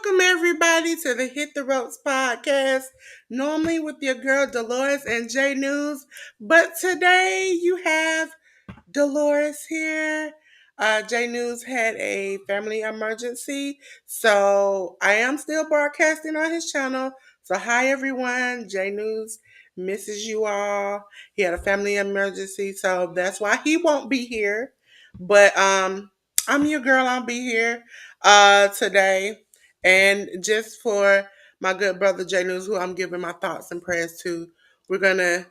Welcome, everybody, to the Hit the Ropes podcast. Normally with your girl Delores and J News, but today you have Delores here. J News had a family emergency, so I am still broadcasting on his channel. So hi everyone, J News misses you all. He had a family emergency, so that's why he won't be here. But I'm your girl. I'll be here today, and just for my good brother J News, who I'm giving my thoughts and prayers to, we're gonna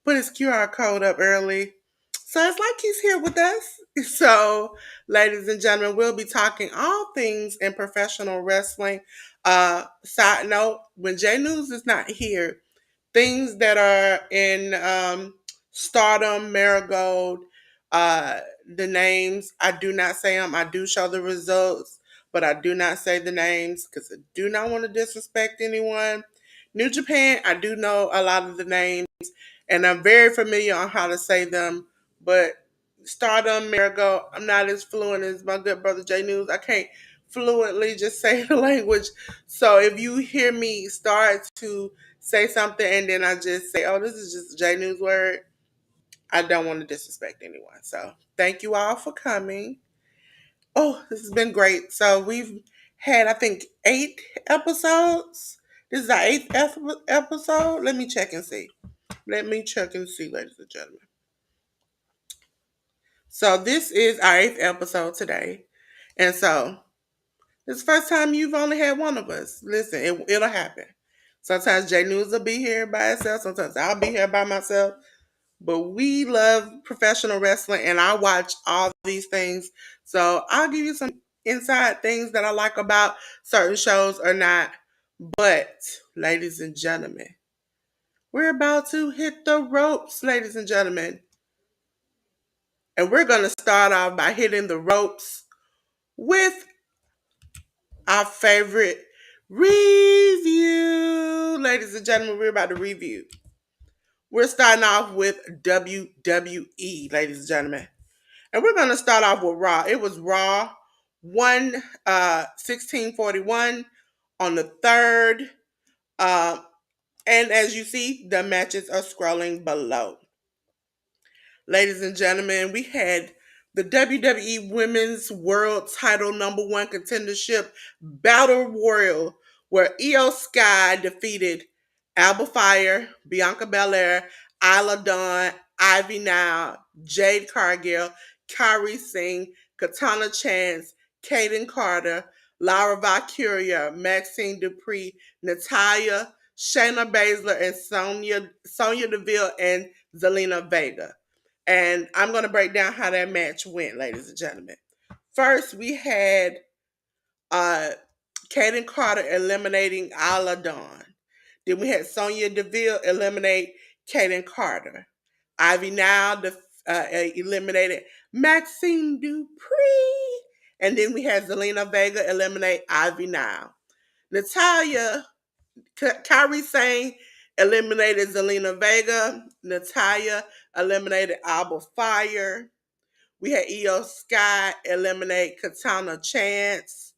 put his QR code up early. So it's like he's here with us. So, ladies and gentlemen, we'll be talking all things in professional wrestling. Side note, when J News is not here, things that are in Stardom, Marigold, the names, I do not say them. I do show the results, but I do not say the names because I do not want to disrespect anyone. New Japan, I do know a lot of the names, and I'm very familiar on how to say them, but Stardom, Marigold, I'm not as fluent as my good brother J News. I can't fluently just say the language. So if you hear me start to say something and then I just say, oh, this is just a J News word, I don't want to disrespect anyone. So thank you all for coming. Oh, this has been great. So we've had, I think, 8 episodes. This is our episode. Let me check and see. Ladies and gentlemen. So this is our 8th episode today. And so this is the first time you've only had one of us. Listen, it'll happen. Sometimes J News will be here by itself. Sometimes I'll be here by myself. But we love professional wrestling, and I watch all these things. So I'll give you some inside things that I like about certain shows or not. But, ladies and gentlemen, we're about to hit the ropes, ladies and gentlemen. And we're going to start off by hitting the ropes with our favorite review. Ladies and gentlemen, we're about to review. We're starting off with WWE, ladies and gentlemen. And we're going to start off with Raw. It was Raw 1641 on the 3rd. And as you see, the matches are scrolling below. Ladies and gentlemen, we had the WWE Women's World Title #1 contendership Battle Royal, where Io Sky defeated Alba Fire, Bianca Belair, Isla Dawn, Ivy Now, Jade Cargill, Kyrie Singh, Katana Chance, Kaden Carter, Laura Valkyria, Maxine Dupree, Natalia, Shayna Baszler, and Sonya Deville and Zelina Vega. And I'm going to break down how that match went, ladies and gentlemen. First, we had Kaden Carter eliminating Isla Dawn. Then we had Sonya Deville eliminate Kaden Carter. Ivy Now eliminated Maxine Dupree. And then we had Zelina Vega eliminate Ivy Now. Natalia, Kyrie Sane eliminated Zelina Vega. Natalia eliminated Alba Fire. We had Io Sky eliminate Katana Chance.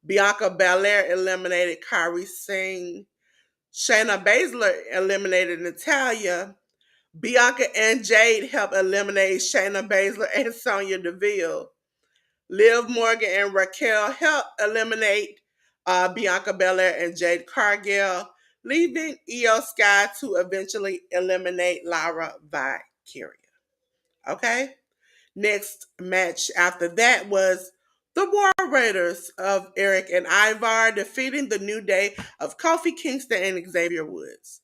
Bianca Belair eliminated Kyrie Singh. Shayna Baszler eliminated Natalia. Bianca and Jade helped eliminate Shayna Baszler and Sonya Deville. Liv Morgan and Raquel helped eliminate Bianca Belair and Jade Cargill, leaving Io Sky to eventually eliminate Laura Valkyria. Okay? Next match after that was the War Raiders of Eric and Ivar defeating the New Day of Kofi Kingston and Xavier Woods.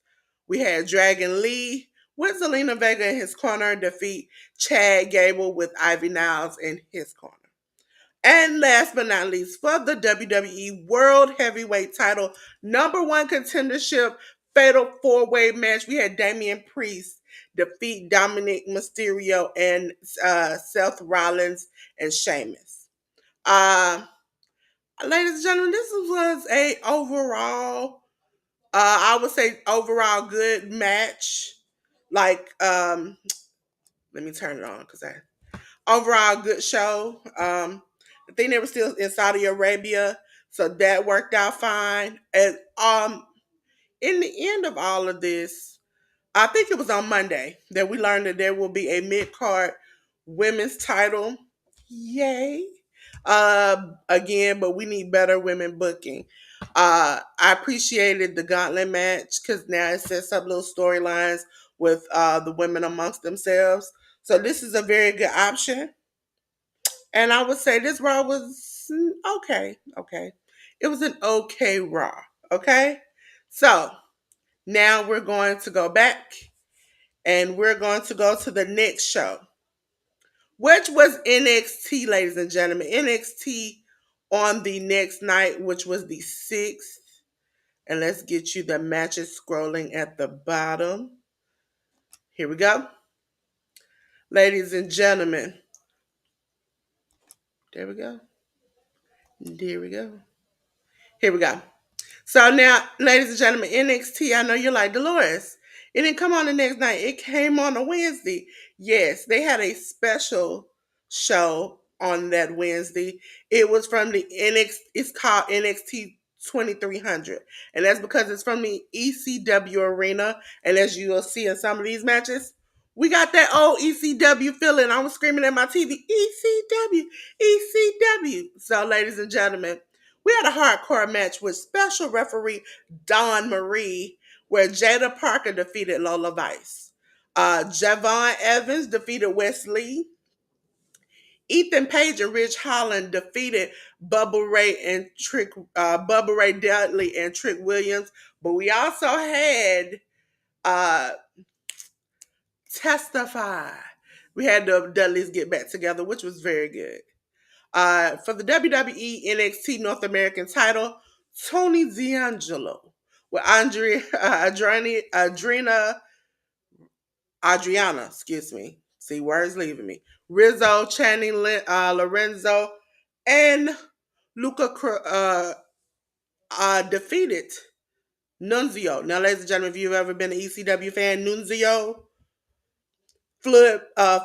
We had Dragon Lee with Zelina Vega in his corner defeat Chad Gable with Ivy Niles in his corner. And last but not least, for the WWE World Heavyweight Title #1 contendership fatal 4-way match, we had Damian Priest defeat Dominic Mysterio and Seth Rollins and Sheamus. Ladies and gentlemen, this was a overall, I would say overall good match. Like, let me turn it on because I overall good show. I think they were still in Saudi Arabia, so that worked out fine. And in the end of all of this, I think it was on Monday that we learned that there will be a mid card women's title. Yay! Again, but we need better women booking. I appreciated the gauntlet match because now it sets up little storylines with the women amongst themselves. So this is a very good option. And I would say this Raw was okay. Okay. It was an okay Raw. Okay. So now we're going to go back and we're going to go to the next show, which was NXT, ladies and gentlemen. NXT on the next night, which was the 6th. And let's get you the matches scrolling at the bottom. Here we go. Ladies and gentlemen. There we go. There we go. Here we go. So now, ladies and gentlemen, NXT, I know you're like, Dolores, it didn't come on the next night. It came on a Wednesday. Yes, they had a special show on that Wednesday. It was from the NXT, it's called NXT 2300. And that's because it's from the ECW arena. And as you will see in some of these matches, we got that old ECW feeling. I was screaming at my TV, ECW, ECW. So, ladies and gentlemen, we had a hardcore match with special referee Dawn Marie, where Jada Parker defeated Lola Vice. Javon Evans defeated Wesley. Ethan Page and Rich Holland defeated Bubba Ray Dudley and Trick Williams. But we also had uh, Testify. We had the Dudleys get back together, which was very good. For the WWE NXT North American title, Tony D'Angelo with Adriana, excuse me. See, words leaving me. Rizzo, Channing Lorenzo, and Luca defeated Nunzio. Now, ladies and gentlemen, if you've ever been an ECW fan, Nunzio,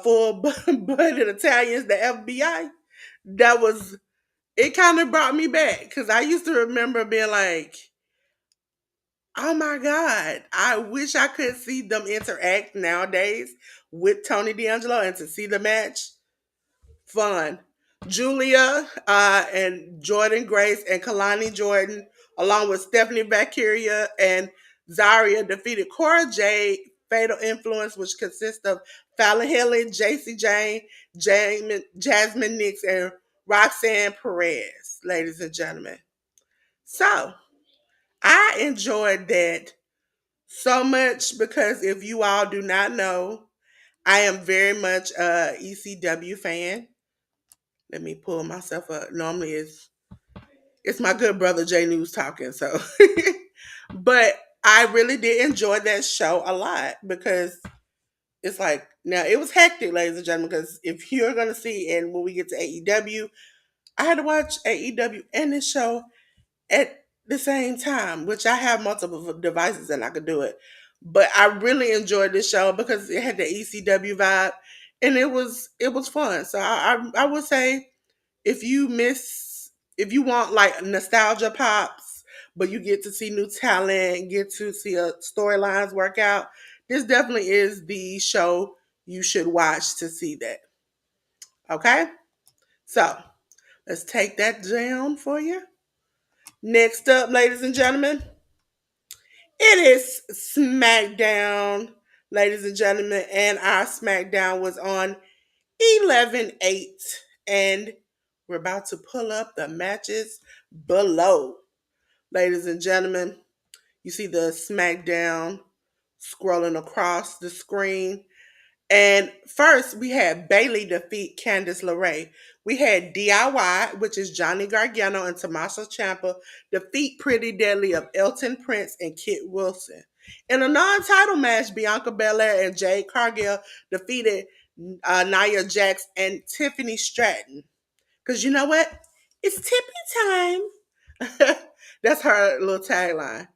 full-blooded Italians, the FBI, that was it kind of brought me back because I used to remember being like, oh my God, I wish I could see them interact nowadays with Tony D'Angelo and to see the match. Fun. Julia and Jordan Grace and Kalani Jordan, along with Stephanie Vacuria and Zaria, defeated Cora Jade, Fatal Influence, which consists of Fallon Henley, JC Jasmine Nix, and Roxanne Perez, ladies and gentlemen. So, I enjoyed that so much because if you all do not know, I am very much a ECW fan. Let me pull myself up. Normally it's my good brother Jay News talking, so but I really did enjoy that show a lot because it's like now it was hectic, ladies and gentlemen, because if you're gonna see and when we get to AEW, I had to watch AEW and this show at the same time, which I have multiple devices and I could do it. But I really enjoyed this show because it had the ECW vibe and it was fun. So I would say if you want like nostalgia pops, but you get to see new talent, get to see storylines work out, this definitely is the show you should watch to see that. Okay? So let's take that down for you. Next up, ladies and gentlemen, it is SmackDown, ladies and gentlemen, and our SmackDown was on 11/8, and we're about to pull up the matches below. Ladies and gentlemen, you see the SmackDown scrolling across the screen. And first, we had Bailey defeat Candice LeRae. We had DIY, which is Johnny Gargano and Tommaso Ciampa, defeat Pretty Deadly of Elton Prince and Kit Wilson. In a non-title match, Bianca Belair and Jade Cargill defeated Nia Jax and Tiffany Stratton. Because you know what? It's Tippy time. That's her little tagline.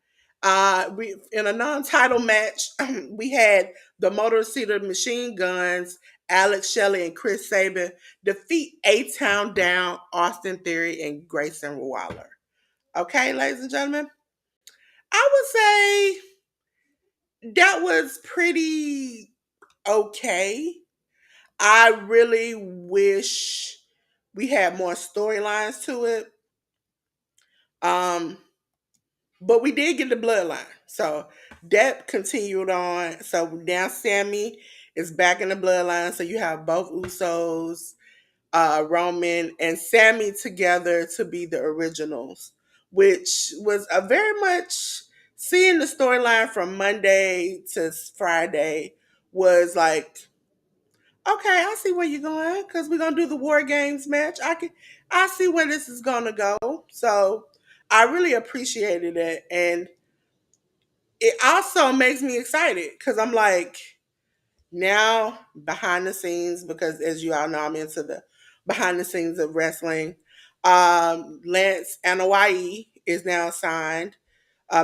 We in a non-title match, we had the Motor City Machine Guns, Alex Shelley and Chris Sabin defeat A Town Down, Austin Theory, and Grayson Waller. Okay, ladies and gentlemen, I would say that was pretty okay. I really wish we had more storylines to it. Um, but we did get the bloodline. So that continued on. So now Sammy is back in the bloodline. So you have both Usos, Roman, and Sammy together to be the originals, which was a very much seeing the storyline from Monday to Friday was like, okay, I see where you're going because we're gonna do the War Games match. I see where this is gonna go. So I really appreciated it, and it also makes me excited because I'm like, now behind the scenes, because as you all know, I'm into the behind the scenes of wrestling. Lance Anoa'i is now signed,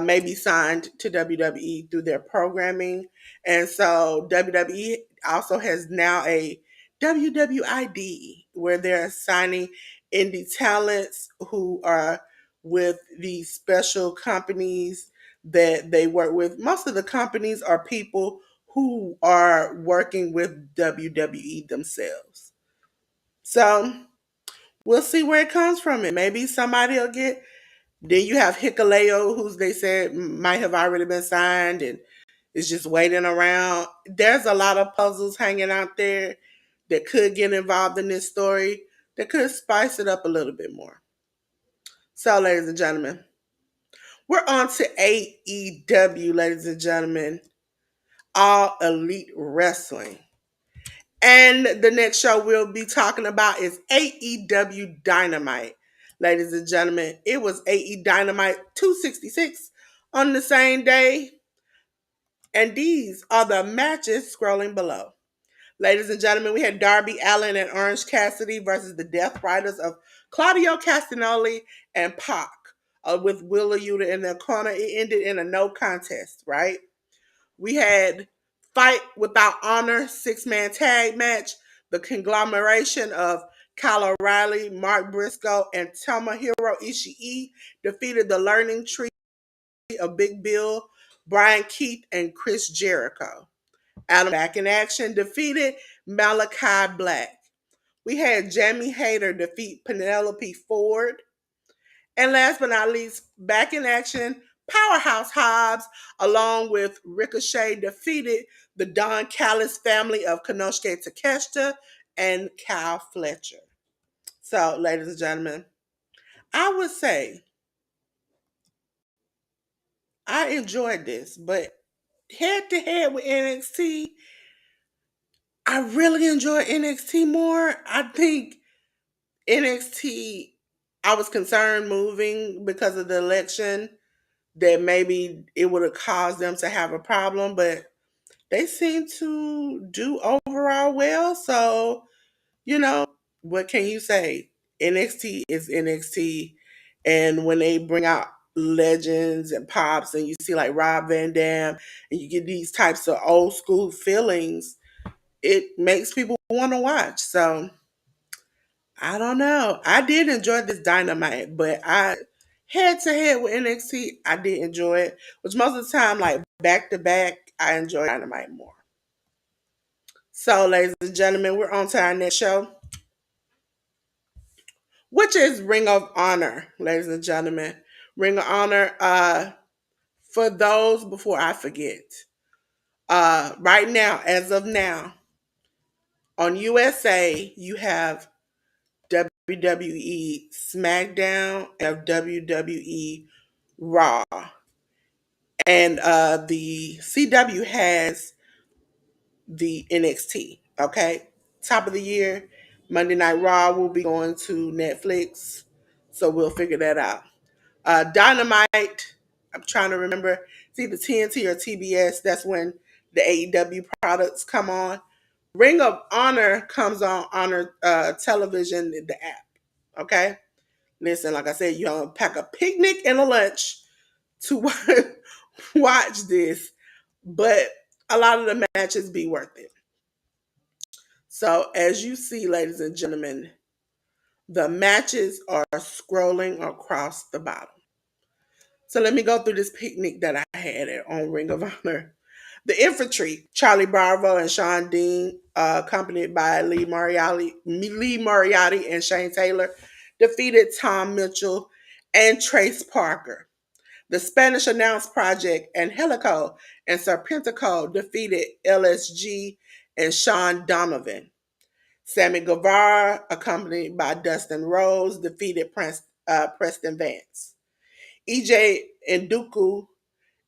maybe signed to WWE through their programming, and so WWE also has now a WWID where they're signing indie talents who are with these special companies that they work with. Most of the companies are people who are working with WWE themselves. So we'll see where it comes from. It maybe somebody will get. Then you have Hikaleo, who's they said might have already been signed and is just waiting around. There's a lot of puzzles hanging out there that could get involved in this story that could spice it up a little bit more. So, ladies and gentlemen, we're on to AEW, ladies and gentlemen, All Elite Wrestling. And the next show we'll be talking about is AEW Dynamite. Ladies and gentlemen, it was AE Dynamite 266 on the same day. And these are the matches scrolling below. Ladies and gentlemen, we had Darby Allin and Orange Cassidy versus the Death Riders of Claudio Castagnoli and Pac, with Willa Yuta in their corner. It ended in a no contest, right? We had Fight Without Honor 6-man tag match. The conglomeration of Kyle O'Reilly, Mark Briscoe, and Tomohiro Ishii defeated the Learning Tree of Big Bill, Brian Keith, and Chris Jericho. Adam Back in Action defeated Malachi Black. We had Jamie Hayter defeat Penelope Ford. And last but not least, Back in Action, Powerhouse Hobbs, along with Ricochet, defeated the Don Callis family of Konosuke Takeshita and Kyle Fletcher. So, ladies and gentlemen, I would say I enjoyed this, but head to head with NXT, I really enjoy NXT more. I think NXT, I was concerned moving because of the election that maybe it would have caused them to have a problem, but they seem to do overall well. So, what can you say? NXT is NXT. And when they bring out legends and pops, and you see like Rob Van Dam, and you get these types of old school feelings, it makes people want to watch. So, I don't know. I did enjoy this Dynamite, but I head to head with NXT, I did enjoy it. Which most of the time, like back to back, I enjoy Dynamite more. So, ladies and gentlemen, we're on to our next show, which is Ring of Honor, ladies and gentlemen. Ring of Honor, for those before I forget, right now, as of now, on USA, you have WWE SmackDown and WWE Raw. And the CW has the NXT. Okay. Top of the year, Monday Night Raw will be going to Netflix. So we'll figure that out. Dynamite, I'm trying to remember, it's either TNT or TBS. That's when the AEW products come on. Ring of Honor comes on Honor Television, the app. Okay. Listen, like I said, you pack a picnic and a lunch to watch this, but a lot of the matches be worth it. So as you see, ladies and gentlemen, the matches are scrolling across the bottom. So let me go through this picnic that I had on Ring of Honor. The infantry, Charlie Bravo and Sean Dean, accompanied by Lee Moriarty and Shane Taylor, defeated Tom Mitchell and Trace Parker. The Spanish Announce Project and Helico and Serpentico defeated LSG and Sean Donovan. Sammy Guevara, accompanied by Dustin Rose, defeated Preston Vance. EJ Nduku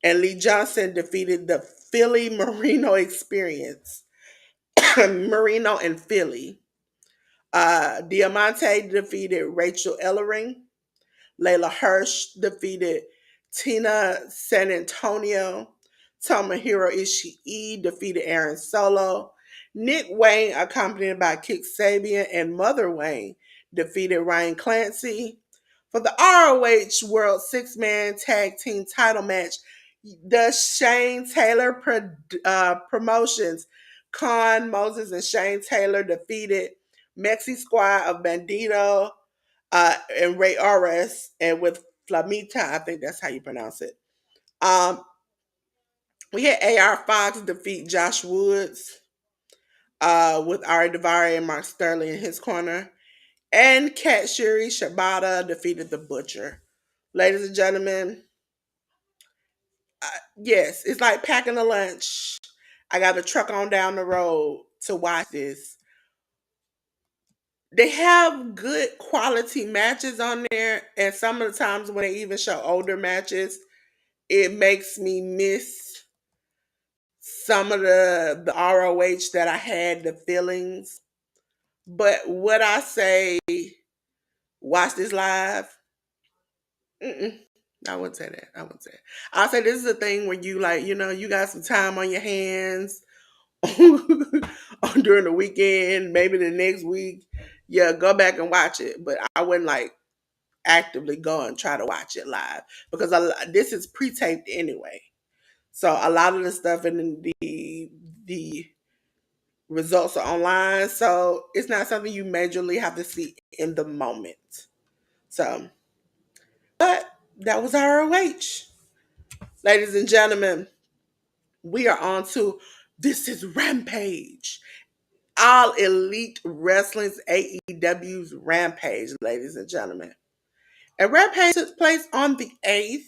and Lee Johnson defeated the Philly Marino Experience. Marino and Philly. Diamante defeated Rachel Ellering. Layla Hirsch defeated Tina San Antonio. Tomohiro Ishii defeated Aaron Solo. Nick Wayne, accompanied by Kick Sabian and Mother Wayne, defeated Ryan Clancy. For the ROH World Six-Man Tag Team title match, the Shane Taylor Promotions, Khan Moses and Shane Taylor defeated Mexi Squad of Bandito and Ray Ores, and with Flamita, I think that's how you pronounce it. Um, we had AR Fox defeat Josh Woods with Ari Daivari and Mark Sterling in his corner. And Katsuri Shibata defeated the Butcher. Ladies and gentlemen, yes, it's like packing a lunch. I got a truck on down the road to watch this. They have good quality matches on there, and some of the times when they even show older matches, it makes me miss some of the ROH that I had the feelings. But would I say watch this live? Mm-mm. I wouldn't say that. I wouldn't say it. I'll say this is a thing where you like, you got some time on your hands during the weekend, maybe the next week. Yeah, go back and watch it. But I wouldn't like actively go and try to watch it live because this is pre-taped anyway. So a lot of the stuff in the results are online, so it's not something you majorly have to see in the moment. So, but that was ROH, ladies and gentlemen. We are on to This Is Rampage, All Elite Wrestling's AEW's Rampage, ladies and gentlemen. And Rampage took place on the 8th.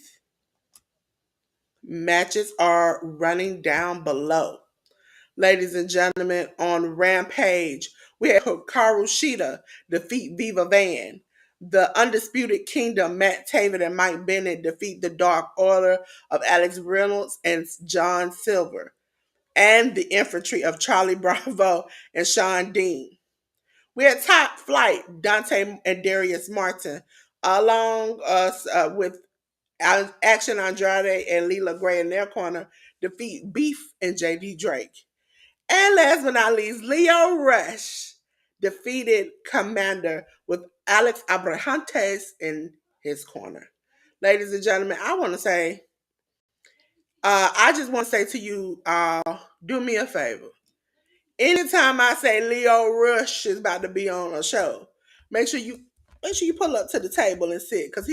Matches are running down below. Ladies and gentlemen, on Rampage, we had Hikaru Shida defeat Viva Van. The Undisputed Kingdom, Matt Taven and Mike Bennett defeat the Dark Order of Alex Reynolds and John Silver. And the Infantry of Charlie Bravo and Sean Dean. We had Top Flight, Dante and Darius Martin, along with Action Andrade and Leela Gray in their corner, defeat Beef and JD Drake. And last but not least, Leo Rush defeated Commander with Alex Abrahantes in his corner. Ladies and gentlemen, I want to say, I just want to say to you, do me a favor. Anytime I say Leo Rush is about to be on a show, make sure you pull up to the table and sit because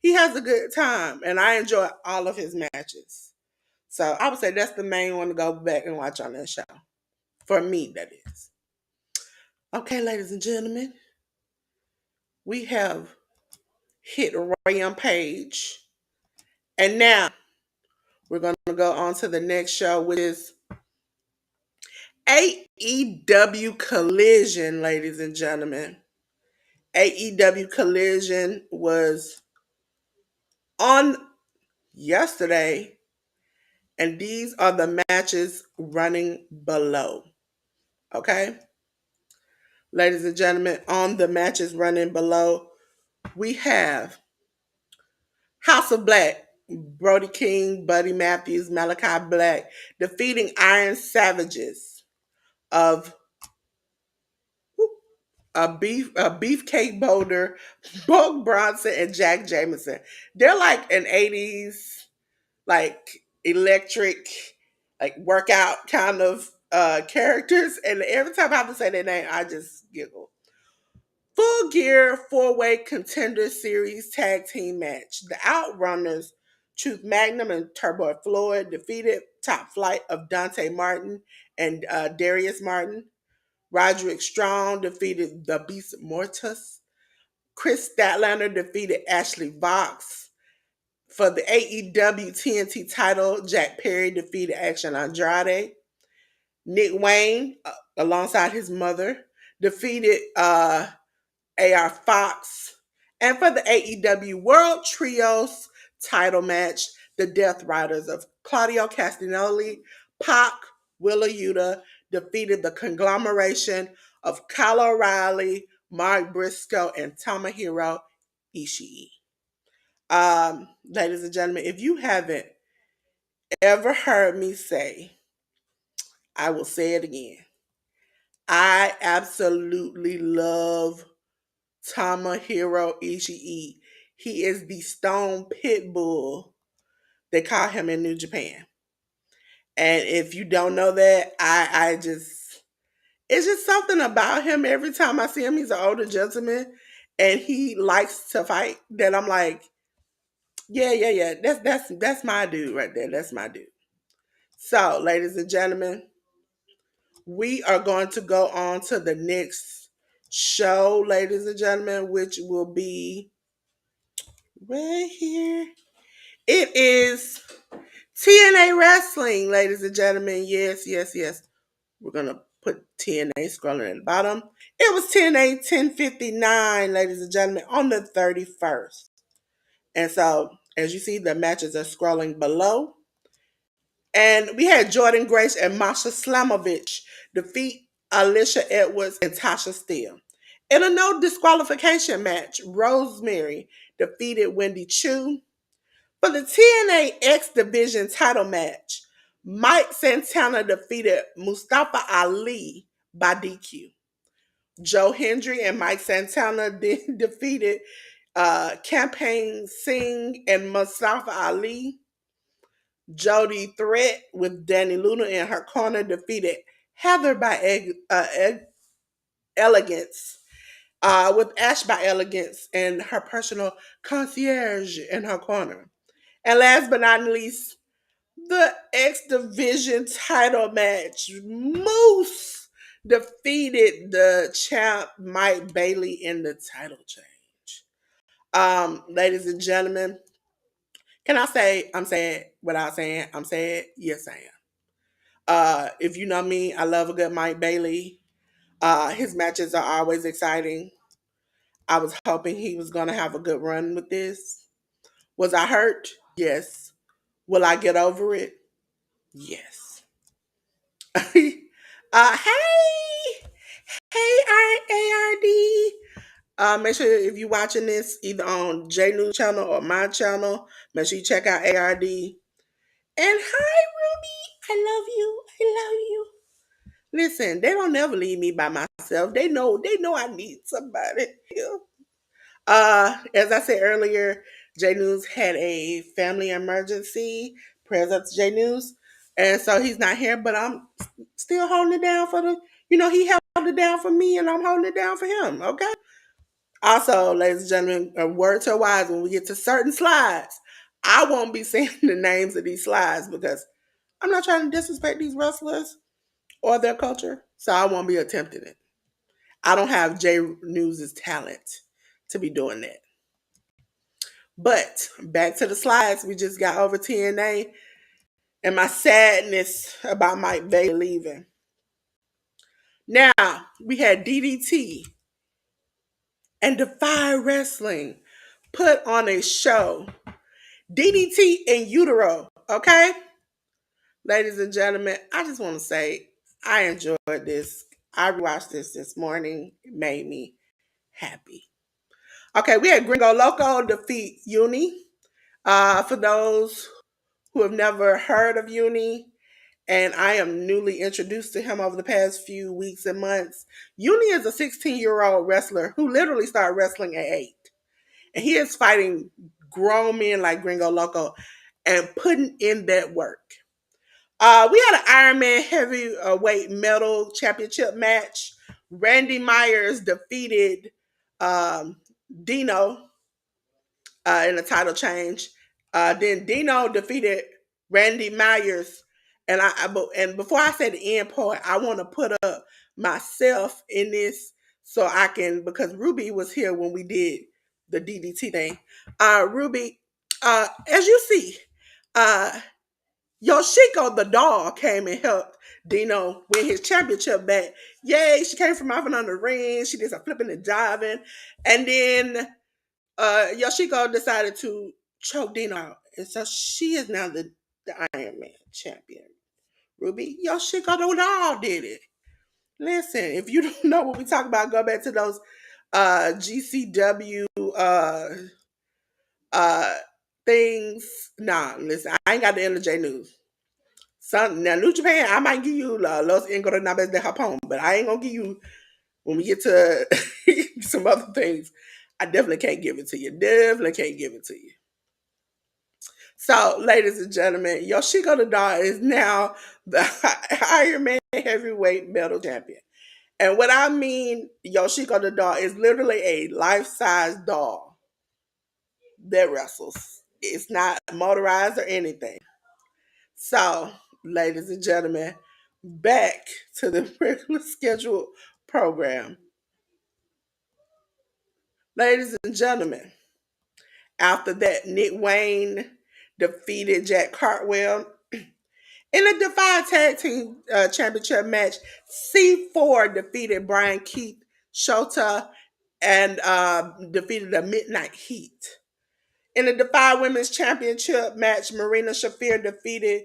he has a good time and I enjoy all of his matches. So I would say that's the main one to go back and watch on that show. For me, that is. Okay, ladies and gentlemen, we have hit Rampage. And now we're going to go on to the next show, which is AEW Collision, ladies and gentlemen. AEW Collision was on yesterday, and these are the matches running below. Okay? Ladies and gentlemen, on the matches running below, we have House of Black, Brody King, Buddy Matthews, Malachi Black defeating Iron Savages of a Beefcake Boulder, Buck Bronson, and Jack Jameson. They're like an 80s, like electric, like workout kind of characters. And every time I have to say their name, I just giggle. Full Gear four-way contender series tag team match. The Outrunners, Truth Magnum and Turbo Floyd defeated Top Flight of Dante Martin and Darius Martin. Roderick Strong defeated the Beast Mortis. Chris Statlander defeated Ashley Vox. For the AEW TNT title, Jack Perry defeated Action Andrade. Nick Wayne, alongside his mother, defeated AR Fox. And for the AEW World Trios title match, the Death Riders of Claudio Castagnoli, Pac, Willa Yuta defeated the conglomeration of Kyle O'Reilly, Mark Briscoe, and Tomohiro Ishii. Ladies and gentlemen, if you haven't ever heard me say, I will say it again. I absolutely love Tomohiro Ishii. He is the Stone Pitbull. They call him in New Japan. And if you don't know that, I just, it's just something about him. Every time I see him, he's an older gentleman and he likes to fight. That I'm like, yeah. That's my dude right there. That's my dude. So, ladies and gentlemen, we are going to go on to the next show, ladies and gentlemen, which will be right here. It is TNA Wrestling, ladies and gentlemen. Yes. We're going to put TNA scrolling at the bottom. It was TNA 1059, ladies and gentlemen, on the 31st. And so, as you see, the matches are scrolling below. And we had Jordan Grace and Masha Slamovich defeat Alicia Edwards and Tasha Steele. In a no disqualification match, Rosemary defeated Wendy Chu. For the TNA X Division title match, Mike Santana defeated Mustafa Ali by DQ. Joe Hendry and Mike Santana defeated Campaign Singh and Mustafa Ali. Jody Threat with Danny Luna in her corner defeated Heather by Elegance. With Ash by Elegance and her personal concierge in her corner. And last but not least, the X Division title match. Moose defeated the champ Mike Bailey in the title change. Ladies and gentlemen, can I say I'm sad without saying I'm sad? Yes, I am. If you know me, I love a good Mike Bailey. His matches are always exciting. I was hoping he was going to have a good run with this. Was I hurt? Yes. Will I get over it? Yes. Hey, ARD. Make sure if you're watching this either on J News channel or my channel, make sure you check out ARD. And hi, Ruby. I love you. I love you. Listen, they don't never leave me by myself. They know I need somebody. As I said earlier, J News had a family emergency. Prayers up to J News. And so he's not here, but I'm still holding it down for he held it down for me and I'm holding it down for him, okay? Also, ladies and gentlemen, a word to a wise, when we get to certain slides, I won't be saying the names of these slides because I'm not trying to disrespect these wrestlers or their culture, so I won't be attempting it. I don't have J News' talent to be doing that. But back to the slides, we just got over TNA and my sadness about Mike Bailey leaving. Now, we had DDT and Defy Wrestling put on a show. DDT in utero, okay? Ladies and gentlemen, I just want to say I enjoyed this. I watched this morning. It made me happy. Okay, we had Gringo Loco defeat Uni. For those who have never heard of Uni, and I am newly introduced to him over the past few weeks and months. Uni is a 16-year-old wrestler who literally started wrestling at 8. And he is fighting grown men like Gringo Loco. and putting in that work. We had an Iron Man heavyweight metal championship match. Randy Myers defeated um, Dino in a title change. Then Dino defeated Randy Myers, and and before I say the end part, I want to put up myself in this so I can, because Ruby was here when we did the DDT thing. Ruby, as you see, uh, Yoshiko the doll came and helped Dino win his championship back. Yay, she came from out from under the ring. She did some flipping and diving. And then Yoshiko decided to choke Dino out. And so she is now the Iron Man champion. Ruby, Yoshiko the doll did it. Listen, if you don't know what we talk about, go back to those GCW uh things. Nah, listen, I ain't got the NJ news. Some now New Japan, I might give you Los Ingobernables de Japón, but I ain't gonna give you when we get to some other things. I definitely can't give it to you. Definitely can't give it to you. So, ladies and gentlemen, Yoshiko Dada is now the Iron Man heavyweight metal champion. And what I mean, Yoshiko Dada is literally a life-size doll that wrestles. It's not motorized or anything. So, ladies and gentlemen, back to the regular scheduled program. Ladies and gentlemen, after that, Nick Wayne defeated Jack Cartwell in a Defy Tag Team Championship match. C4 defeated Brian Keith Shota and defeated the Midnight Heat. In the Defy Women's Championship match, Marina Shafir defeated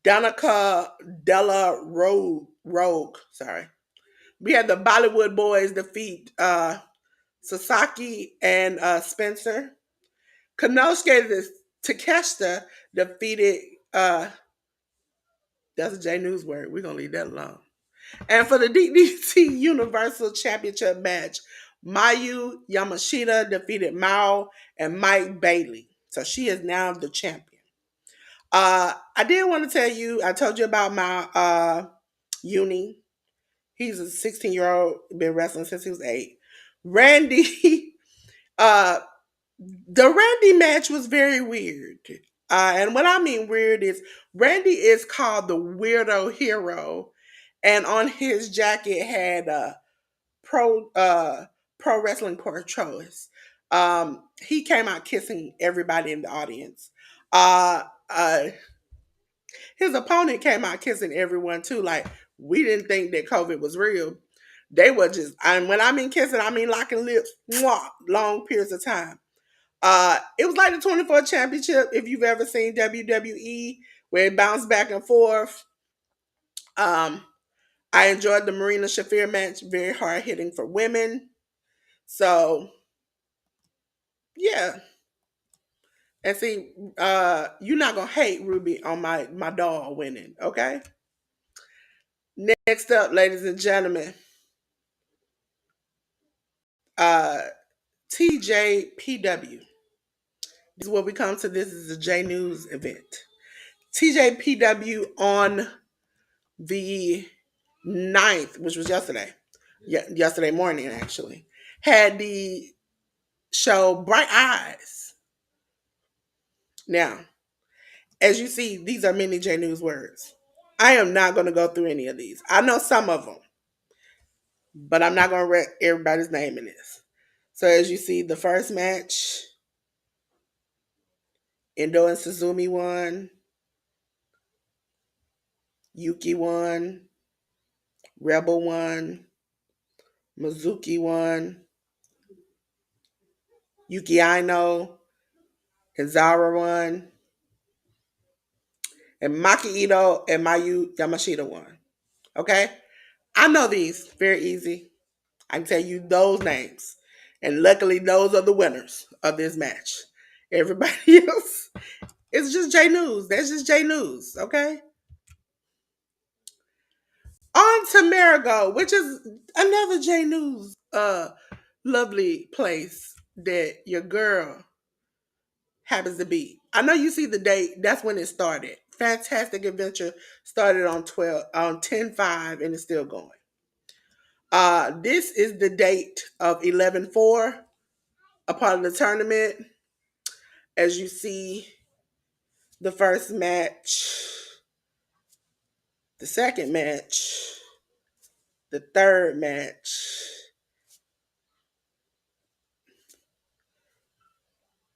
Danica Della Rogue. Sorry. We had the Bollywood Boys defeat Sasaki and Spencer. Konosuke Takeshita defeated that's a J News word. We're gonna leave that alone. And for the DDT Universal Championship match, Mayu Yamashita defeated Mao and Mike Bailey. So she is now the champion. I did want to tell you, I told you about my uni. He's a 16-year-old, been wrestling since he was 8. Randy, uh, the Randy match was very weird. And what I mean weird is Randy is called the Weirdo Hero, and on his jacket had pro pro wrestling portraits. He came out kissing everybody in the audience. Uh, uh, his opponent came out kissing everyone too. Like, we didn't think that COVID was real. They were just, and when I mean kissing, I mean locking lips, mwah, long periods of time. It was like the 24 championship, if you've ever seen WWE, where it bounced back and forth. Um, I enjoyed the Marina Shafir match, very hard hitting for women. So yeah. And see, you're not gonna hate Ruby on my doll winning, okay? Next up, ladies and gentlemen, uh TJPW. This is what we come to. This is a J News event. TJPW on the 9th, which was yesterday. Yesterday morning actually, had the show Bright Eyes. Now, as you see, these are many J News words. I am not going to go through any of these. I know some of them, but I'm not going to read everybody's name in this. So as you see, the first match, Endo and Suzumi won. Yuki won. Rebel won. Mizuki won. Yuki Aino. Kazara won. And Maki Ito and Mayu Yamashita won. Okay? I know these. Very easy. I can tell you those names. And luckily, those are the winners of this match. Everybody else, it's just J News. That's just J News. Okay? On to Marigold, which is another J News lovely place that your girl happens to be. I know you see the date. That's when it started. Fantastic Adventure started on 12 on 10/5 and it's still going. This is the date of 11/4, a part of the tournament. As you see, the first match, the second match, the third match,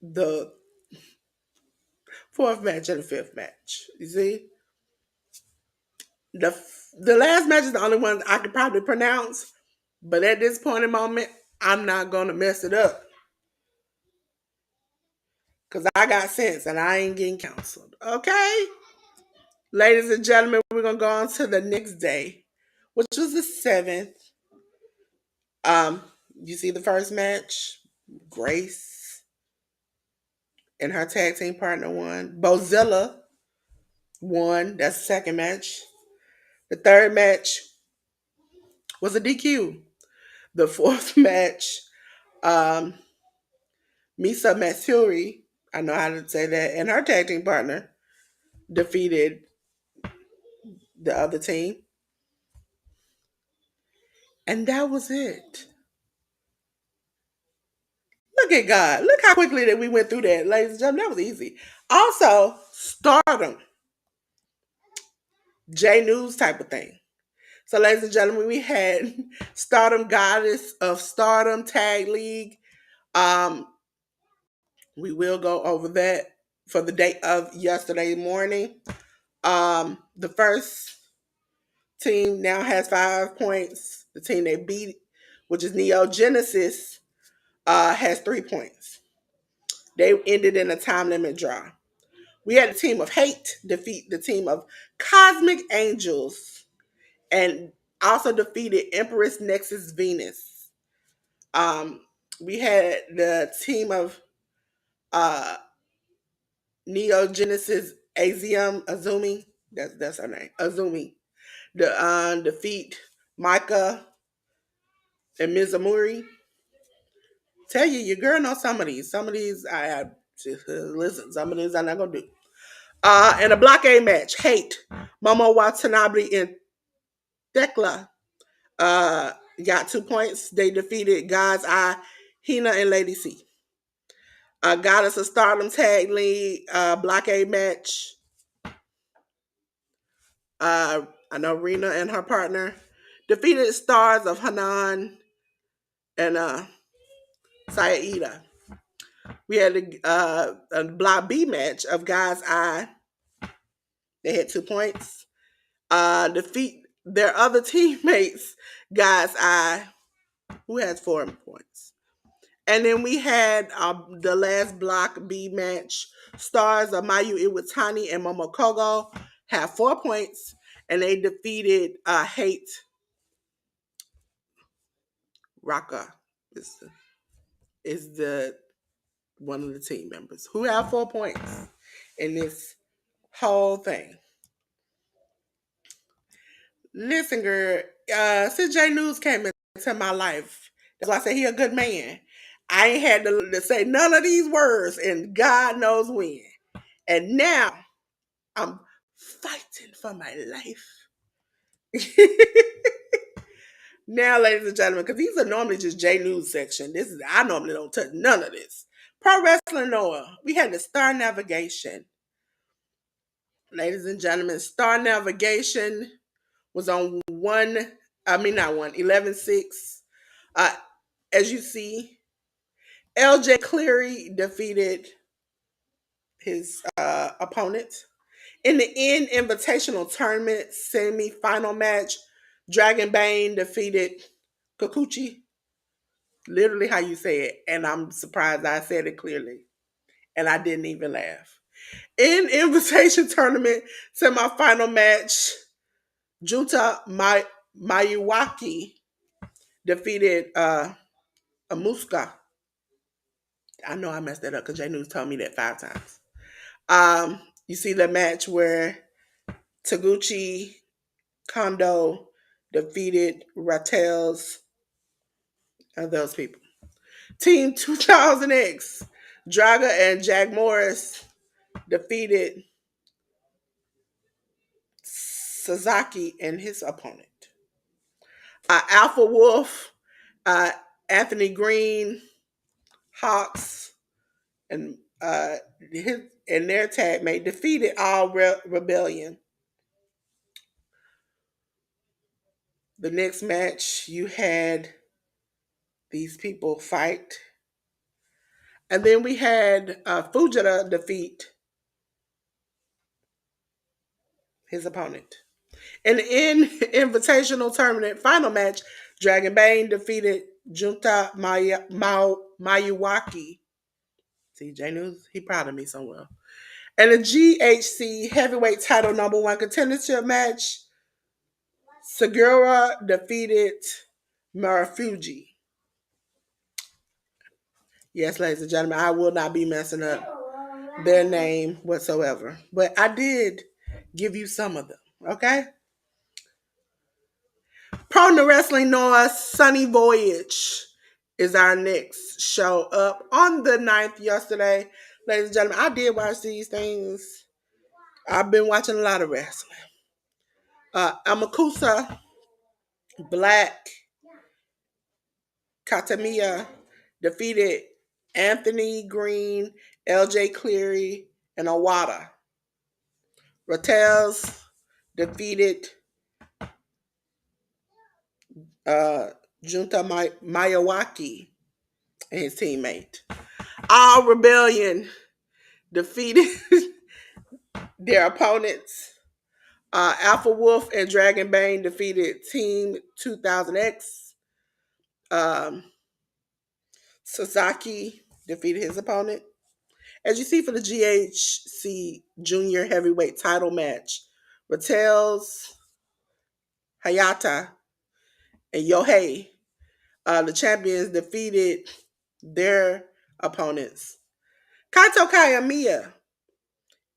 the fourth match, and the fifth match. You see, the the last match is the only one I could probably pronounce, but at this point in moment, I'm not gonna mess it up because I got sense and I ain't getting counseled. Okay, ladies and gentlemen, we're gonna go on to the next day, which was the seventh. Um, you see the first match, Grace and her tag team partner won. Bozilla won. That's the second match. The third match was a DQ. The fourth match, um, Misa Matsuri, I know how to say that, and her tag team partner defeated the other team. And that was it. Look at God. Look how quickly that we went through that, ladies and gentlemen. That was easy. Also, stardom, J News type of thing. So, ladies and gentlemen, we had Stardom Goddess of Stardom Tag League. Um, we will go over that for the day of yesterday morning. The first team now has 5 points. The team they beat, which is Neo Genesis, has 3 points. They ended in a time limit draw. We had a team of Hate defeat the team of Cosmic Angels and also defeated Empress Nexus Venus. Um, we had the team of uh, Neo Genesis Azium Azumi. That's her name, Azumi. Defeat Micah and Mizumuri. Tell you, your girl knows some of these. Some of these I have to listen. Some of these I'm not gonna do. In a blockade match, Hate, Momo Watanabe, and Thekla got 2 points. They defeated God's Eye, Hina, and Lady C. Goddess of Stardom Tag League blockade match. I know Rena and her partner defeated Stars of Hanan and Saida. We had a Block B match of God's Eye. They had 2 points. Defeat their other teammates, God's Eye, who has 4 points. And then we had the last Block B match. Stars of Mayu Iwatani and Momokogo have 4 points. And they defeated Hate Raka. Is the one of the team members who have 4 points in this whole thing. Listen, girl, since J News came into my life, that's why I say he a good man. I ain't had to say none of these words, and God knows when. And now I'm fighting for my life. Now, ladies and gentlemen, because these are normally just J News section. This is I normally don't touch none of this. Pro Wrestling Noah. We had the Star Navigation. Ladies and gentlemen, Star Navigation was on not one, 11/6. Uh, as you see, LJ Cleary defeated his opponent. In the end invitational tournament semi-final match, Dragon Bane defeated Kikuchi. Literally how you say it. And I'm surprised I said it clearly. And I didn't even laugh. In invitation tournament semi-final match, Junta Mayuwaki defeated Amuska. I know I messed that up because J News told me that 5 times. You see the match where Taguchi Kondo defeated Rattels and those people. Team 2000X, Draga and Jack Morris defeated Sasaki and his opponent. Alpha Wolf, uh, Anthony Green, Hawks, and his and their tag mate defeated All Rebellion. The next match, you had these people fight, and then we had Fujita defeat his opponent. And in invitational tournament final match, Dragon Bane defeated Junta Mayuwaki. See, J News, he proud of me somewhere. And the GHC heavyweight title number one contendership match, Segura defeated Marufuji. Yes, ladies and gentlemen, I will not be messing up their name whatsoever. But I did give you some of them, okay? Pro No Wrestling North Sunny Voyage is our next show up on the 9th yesterday. Ladies and gentlemen, I did watch these things. I've been watching a lot of wrestling. Amakusa, Black, Katamiya defeated Anthony Green, LJ Cleary, and Owada. Rattels defeated Junta Mayawaki and his teammate. All Rebellion defeated their opponents. Alpha Wolf and Dragon Bane defeated Team 2000X. Sasaki defeated his opponent. As you see for the GHC Junior Heavyweight title match, Rattels, Hayata, and Yohei, the champions, defeated their opponents. Kaito Kayamiya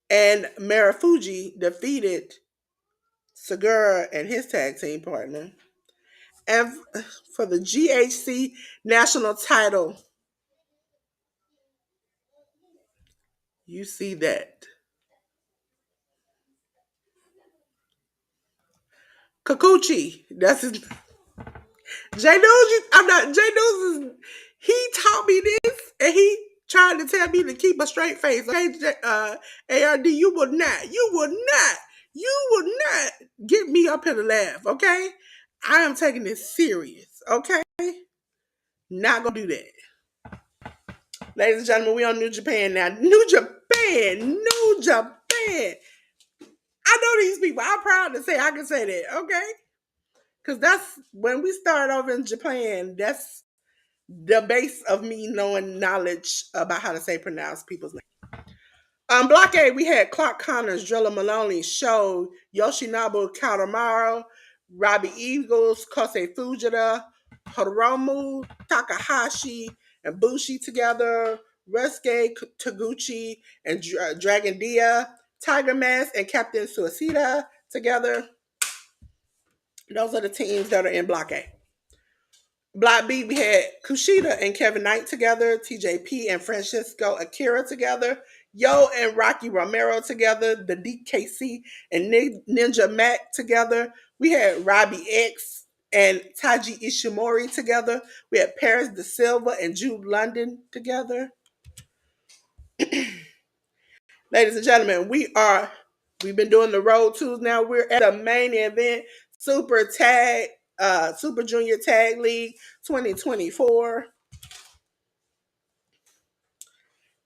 and Marufuji defeated Segura and his tag team partner. And for the GHC national title, you see that Kikuchi, that's his J News. I'm not J News. He taught me this, and he tried to tell me to keep a straight face. Okay, ARD, you will not get me up here to laugh. Okay, I am taking this serious. Okay, not gonna do that. Ladies and gentlemen, we on New Japan now. New Japan. I know these people. I'm proud to say I can say that. Okay. Because that's when we start over in Japan, that's the base of me knowing knowledge about how to pronounce people's names. Block A, we had Clark Connors, Drilla Maloney, Sho, Yoshinobu Kawamura, Robbie Eagles, Kosei Fujita, Hiromu Takahashi, and Bushi together, Rusuke Taguchi, and Dragon Dia, Tiger Mask, and Captain Suicida together. Those are the teams that are in Block A. Block B, we had Kushida and Kevin Knight together, TJP and Francisco Akira together, Yo and Rocky Romero together, the DKC and Ninja Mac together. We had Robbie X and Taiji Ishimori together. We had Paris De Silva and Jude London together. Ladies and gentlemen, we've been doing the road twos now. We're at a main event, Super Junior Tag League 2024.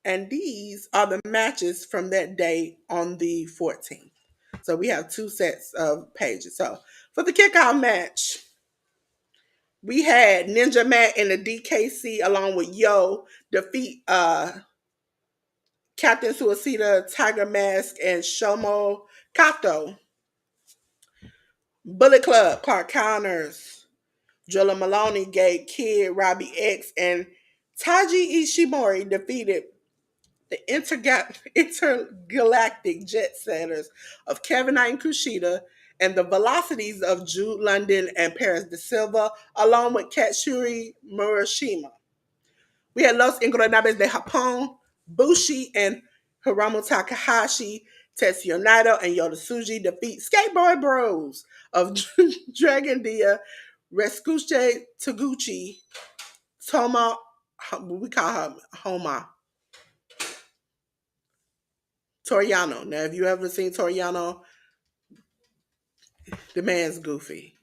And these are the matches from that day on the 14th. So we have two sets of pages. So for the kickoff match, we had Ninja Mac and the DKC along with Yo defeat Captain Suicida, Tiger Mask, and Shomo Kato. Bullet Club, Clark Connors, Drilla Maloney, Gabe Kidd, Robbie X, and Taiji Ishimori defeated the intergalactic jet setters of Kevin Knight and Kushida and the velocities of Jude London and Paris De Silva, along with Katsuri Murashima. We had Los Ingobernables de Japón, Bushi, and Hiromu Takahashi, Tetsuya Naito, and Yota Tsuji defeat Skateboard Bros of Dragon Dia, Reskuche Taguchi, Toma, we call her Homa, Toriano. Now, if you ever seen Toriano, the man's goofy.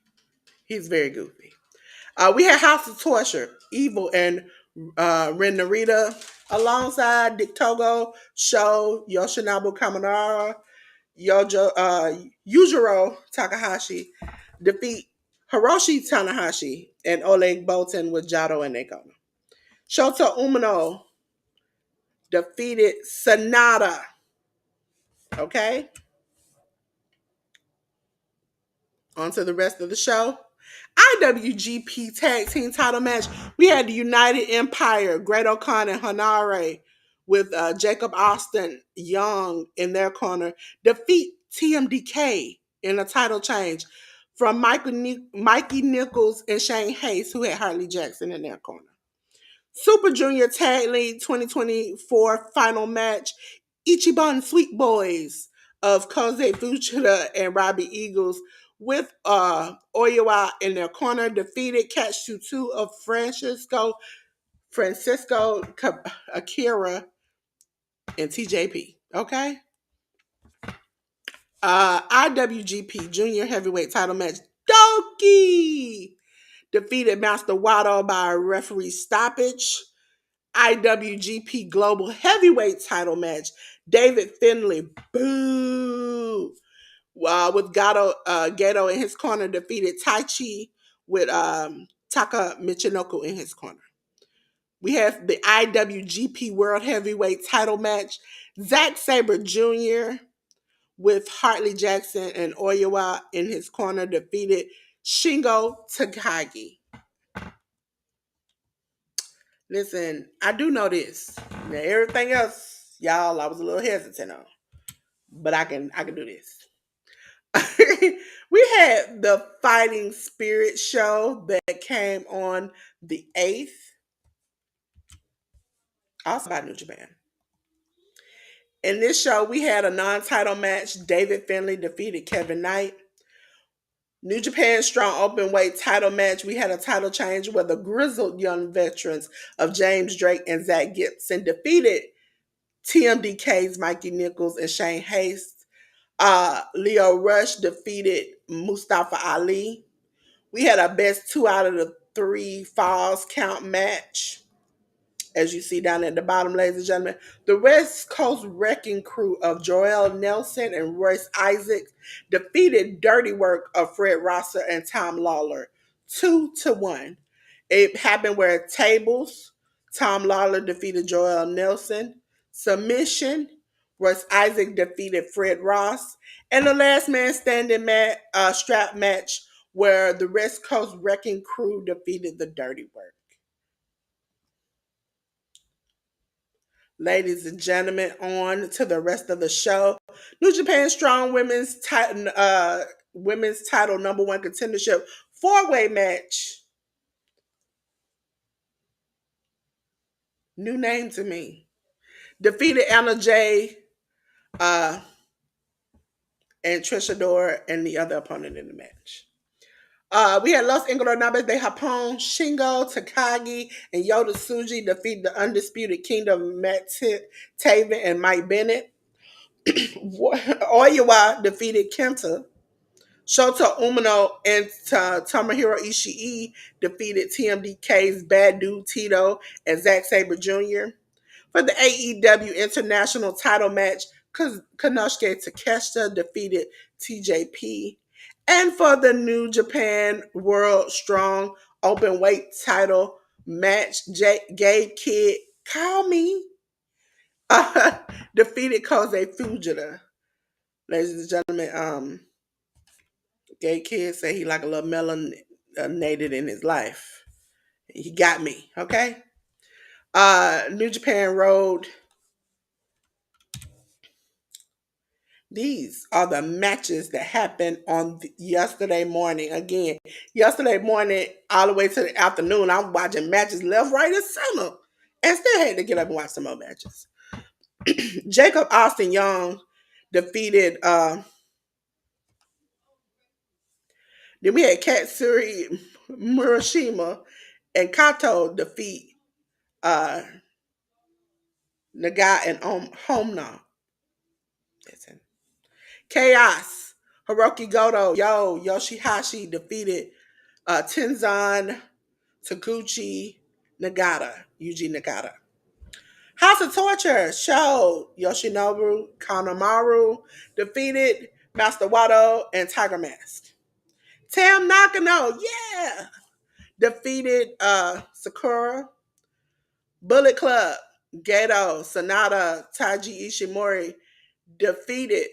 He's very goofy. We had House of Torture, Evil, and Ren Narita alongside Dick Togo, Sho, Yoshinobu Kaminara, Yujiro Takahashi defeat Hiroshi Tanahashi and Oleg Bolton with Jado and Nakano. Shota Umino defeated Sanada. Okay? On to the rest of the show. IWGP Tag Team title match. We had the United Empire, Great O'Connor and Hanare with Jacob Austin Young in their corner defeat TMDK in a title change from Mikey Nichols and Shane Hayes, who had Harley Jackson in their corner. Super Junior Tag League 2024 final match. Ichiban Sweet Boys of Koze Fujita and Robbie Eagles with Oiwa in their corner defeated Catch 2 of Francisco Akira and TJP. Okay. IWGP Junior Heavyweight title match. Doki defeated Master Wato by a referee stoppage. IWGP Global Heavyweight title match. David Finlay, boo, with Gato in his corner, defeated Taichi with Taka Michinoku in his corner. We have the IWGP World Heavyweight title match. Zack Sabre Jr. with Hartley Jackson and Oiwa in his corner defeated Shingo Takagi. Listen, I do know this. Now everything else, y'all, I was a little hesitant on, but I can do this. We had the Fighting Spirit show that came on the 8th, also by New Japan. In this show, we had a non-title match. David Finlay defeated Kevin Knight. New Japan Strong Openweight title match. We had a title change where the grizzled young veterans of James Drake and Zach Gibson defeated TMDK's Mikey Nichols and Shane Hayes. Leo Rush defeated Mustafa Ali. We had our best 2 out of the 3 falls count match. As you see down at the bottom, ladies and gentlemen, the West Coast Wrecking Crew of Joel Nelson and Royce Isaacs defeated Dirty Work of Fred Rosser and Tom Lawler 2-1. It happened where tables, Tom Lawler defeated Joel Nelson, submission, Royce Isaac defeated Fred Ross, and the last man standing strap match where the West Coast Wrecking Crew defeated the Dirty Work. Ladies and gentlemen, on to the rest of the show. New Japan Strong Women's title number 1 contendership 4-way match. New name to me. Defeated Anna Jay and Trish Adora and the other opponent in the match. We had Los Ingobernables de Japón, Shingo Takagi, and Yota Tsuji defeat the Undisputed Kingdom, Matt Taven and Mike Bennett. Oiwa defeated Kenta. Shota Umino and Tomohiro Ishii defeated TMDK's Bad Dude Tito and Zack Sabre Jr. For the AEW International title match, Konosuke Takeshita defeated TJP. And for the New Japan World Strong Openweight title match, Gabe Kidd, call me, defeated Koze Fujita. Ladies and gentlemen, Gay Kidd said he like a little melanated in his life. He got me, okay? New Japan Road. These are the matches that happened on yesterday morning. Again, yesterday morning all the way to the afternoon, I'm watching matches left, right, and center. And still had to get up and watch some more matches. Jacob Austin Young defeated then we had Katsuri Murashima and Kato defeat uh Nagai and Homna. Listen. Chaos. Hiroki Goto, Yoshihashi defeated Tenzan Taguchi Nagata, Yuji Nagata. House of Torture, Sho Yoshinobu Kanemaru defeated Master Wado and Tiger Mask. Tam Nakano, yeah, defeated Sakura. Bullet Club, Gato, Sonata, Taiji Ishimori defeated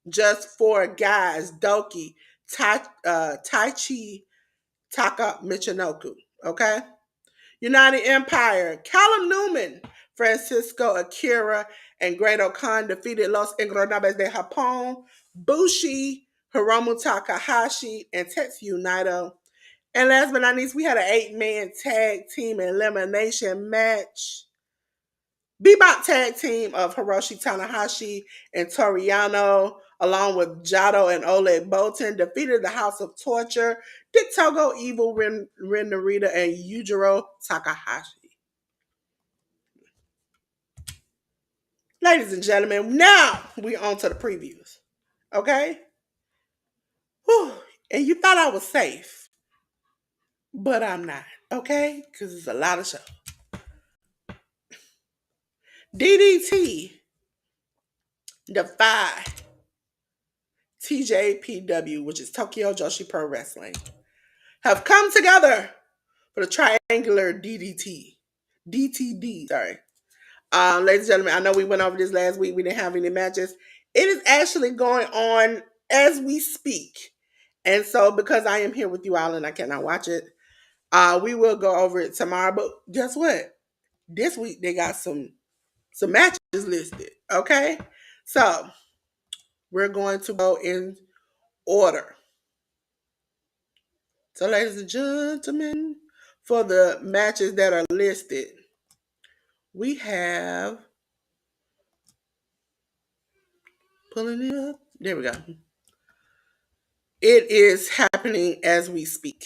just four guys, Doki, Taichi Taka Michinoku. Okay? United Empire, Callum Newman, Francisco Akira, and Great Khan defeated Los Ingobernables de Japón, Bushi, Hiromu Takahashi, and Tetsuya Naito. And last but not least, we had an 8-man tag team elimination match. Bebop tag team of Hiroshi Tanahashi and Toriano, along with Jado and Oleg Bolton, defeated the House of Torture, Dick Togo, Evil Ren Narita, and Yujiro Takahashi. Ladies and gentlemen, now we on to the previews. Okay? Whew. And you thought I was safe, but I'm not. Okay? Because it's a lot of show. DDT Defy TJPW, which is Tokyo Joshi Pro Wrestling, have come together for the triangular DTD. Sorry. Ladies and gentlemen, I know we went over this last week. We didn't have any matches. It is actually going on as we speak. And so because I am here with you all and I cannot watch it, we will go over it tomorrow. But guess what? This week they got some matches listed. Okay? So we're going to go in order. So, ladies and gentlemen, for the matches that are listed, we have, pulling it up, there we go. It is happening as we speak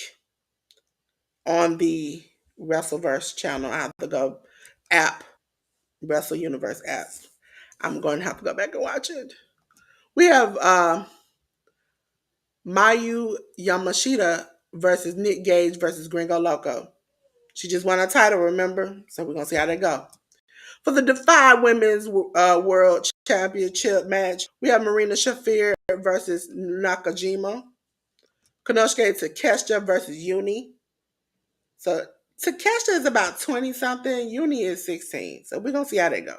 on the Wrestleverse channel. I have to go app, Wrestle Universe app. I'm going to have to go back and watch it. We have Mayu Yamashita versus Nick Gage versus Gringo Loco. She just won a title, remember? So we're going to see how they go. For the Defy Women's World Championship match, we have Marina Shafir versus Nakajima. Konosuke Takeshita versus Uni. So Takeshita is about 20-something. Uni is 16. So we're going to see how they go.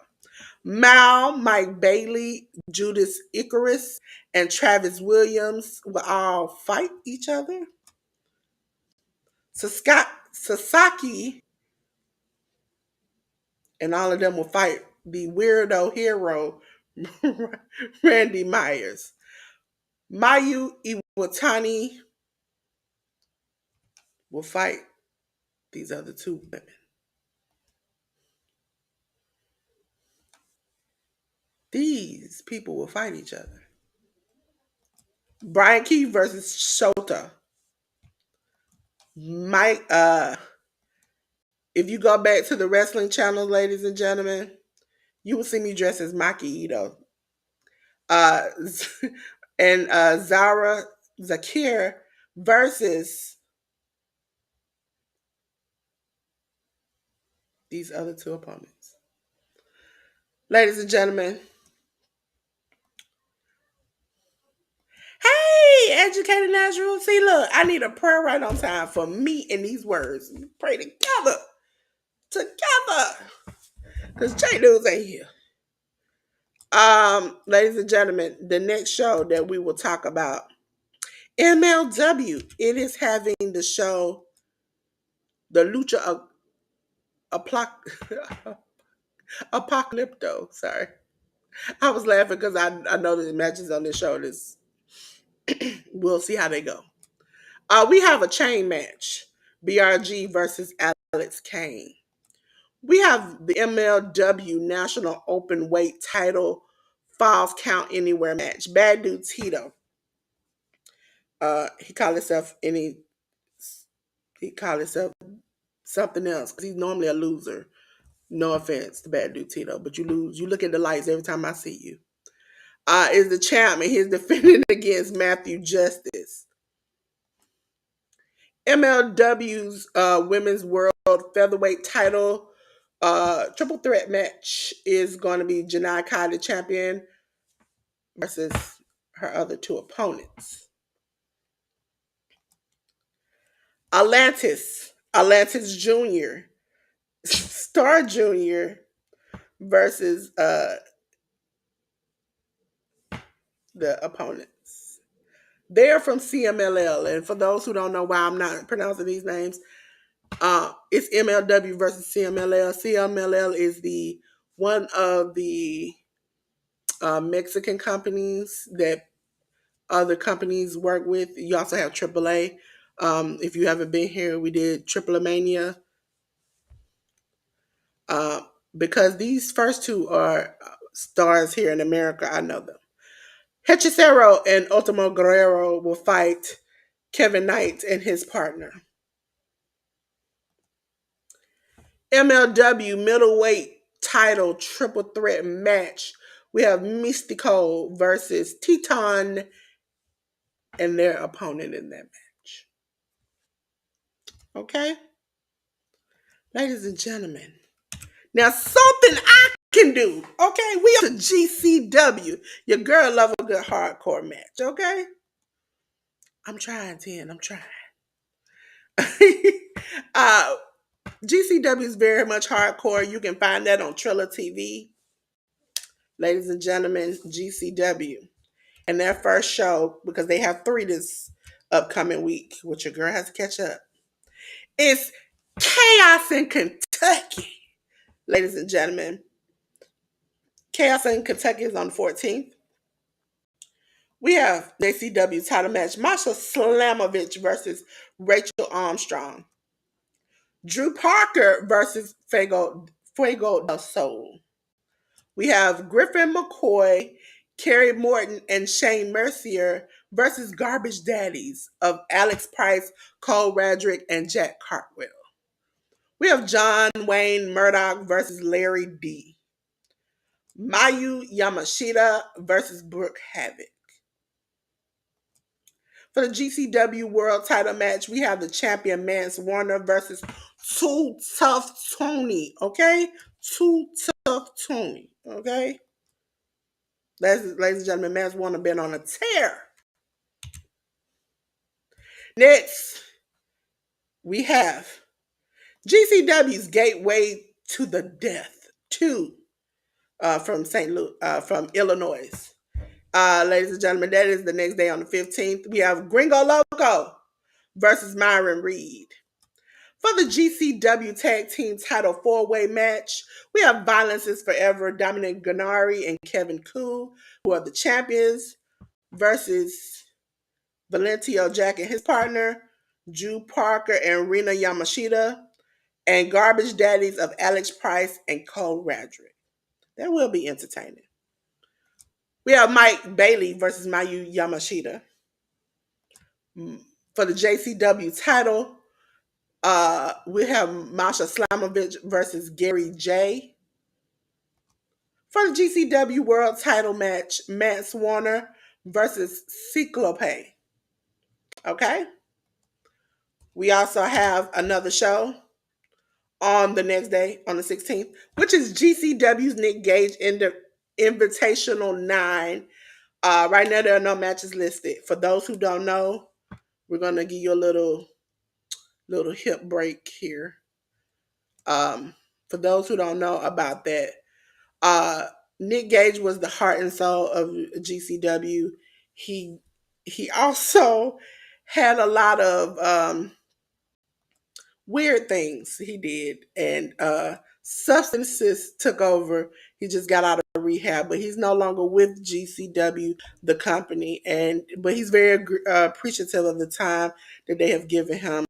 Mal, Mike Bailey, Judas Icarus, and Travis Williams will all fight each other. Sasaki and all of them will fight the weirdo hero, Randy Myers. Mayu Iwatani will fight these other two women. These people will fight each other. Brian Keith versus Shota. Mike, if you go back to the wrestling channel, ladies and gentlemen, you will see me dressed as Maki Ito. And Zara Zakir versus these other two opponents. Ladies and gentlemen, hey, educated natural. See, look, I need a prayer right on time for me and these words. We pray together. Because J News ain't here. Ladies and gentlemen, the next show that we will talk about, MLW. It is having the show, the Lucha Apocalypto. Sorry. I was laughing because I know the matches on this show. We'll see how they go. We have a chain match. BRG versus Alex Kane. We have the MLW National Open Weight Title Falls Count Anywhere match. Bad dude Tito. He called himself something else because he's normally a loser. No offense to Bad Dude Tito, but you lose. You look at the lights every time I see you. Is the champ, and he's defending against Matthew Justice. MLW's Women's World Featherweight Title triple threat match is going to be Janai Kai, the champion, versus her other two opponents. Atlantis Jr., Star Jr. versus the opponents. They're from CMLL, and for those who don't know why I'm not pronouncing these names, it's MLW versus CMLL. CMLL is the one of the Mexican companies that other companies work with. You also have AAA. If you haven't been here, we did Triple Mania. Because these first two are stars here in America, I know them. Hechicero and Ultimo Guerrero will fight Kevin Knight and his partner. MLW middleweight title triple threat match. We have Mystico versus Teton and their opponent in that match. Okay? Ladies and gentlemen. Now, something I can do. Okay? We are the GCW. Your girl love a good hardcore match. Okay? I'm trying, Ten. I'm trying. GCW is very much hardcore. You can find that on Triller TV. Ladies and gentlemen, GCW. And their first show, because they have 3 this upcoming week, which your girl has to catch up, it's Chaos in Kentucky. Ladies and gentlemen, Chaos in Kentucky is on the 14th. We have JCW title match, Masha Slamovich versus Rachel Armstrong. Drew Parker versus Fuego del Sol. We have Griffin McCoy, Kerry Morton, and Shane Mercier versus Garbage Daddies of Alex Price, Cole Radrick, and Jack Cartwheel. We have John Wayne Murdoch versus Larry D. Mayu Yamashita versus Brooke Havoc. For the GCW World Title match, we have the champion Mance Warner versus Too Tough Tony. Okay? Too Tough Tony. Okay? Ladies and gentlemen, Mance Warner been on a tear. Next, we have GCW's Gateway to the Death 2 from St. Louis, from Illinois. Ladies and gentlemen, that is the next day on the 15th. We have Gringo Loco versus Myron Reed. For the GCW Tag Team Title 4-way match, we have Violence is Forever, Dominic Gennari and Kevin Koo, who are the champions, versus Valentio Jack and his partner, Drew Parker and Rina Yamashita, and Garbage Daddies of Alex Price and Cole Radrick. That will be entertaining. We have Mike Bailey versus Mayu Yamashita. For the JCW title, we have Masha Slamovich versus Gary J. For the GCW World Title match, Mance Warner versus Cyclope. Okay? We also have another show on the next day, on the 16th, which is GCW's Nick Gage Invitational 9. Right now, there are no matches listed. For those who don't know, we're going to give you a little hip break here. For those who don't know about that, Nick Gage was the heart and soul of GCW. He also had a lot of weird things he did, and substances took over. He just got out of rehab, but he's no longer with GCW, the company, but he's very appreciative of the time that they have given him.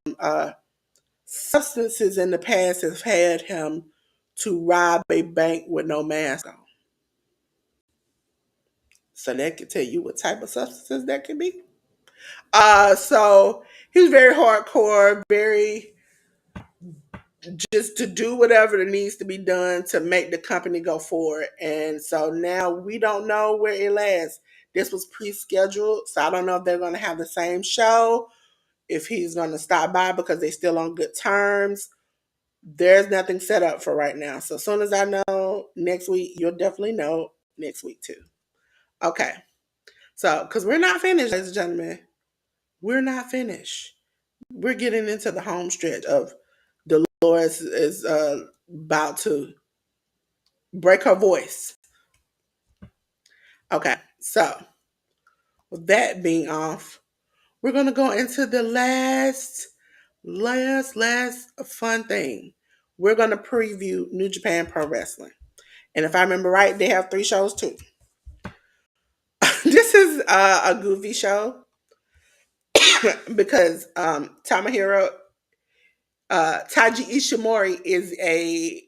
Substances in the past have had him to rob a bank with no mask on. So that can tell you what type of substances that can be. So he was very hardcore, very just to do whatever that needs to be done to make the company go forward. And so now we don't know where it lands. This was pre-scheduled, so I don't know if they're going to have the same show, if he's going to stop by because they're still on good terms. There's nothing set up for right now. So as soon as I know next week, you'll definitely know next week too. Okay. So, because we're not finished, ladies and gentlemen. We're not finished. We're getting into the home stretch of Dolores is about to break her voice. Okay, so with that being off, we're gonna go into the last fun thing. We're gonna preview New Japan Pro Wrestling, and if I remember right, they have 3 shows too. This is a goofy show because Tamahiro Taiji Ishimori is a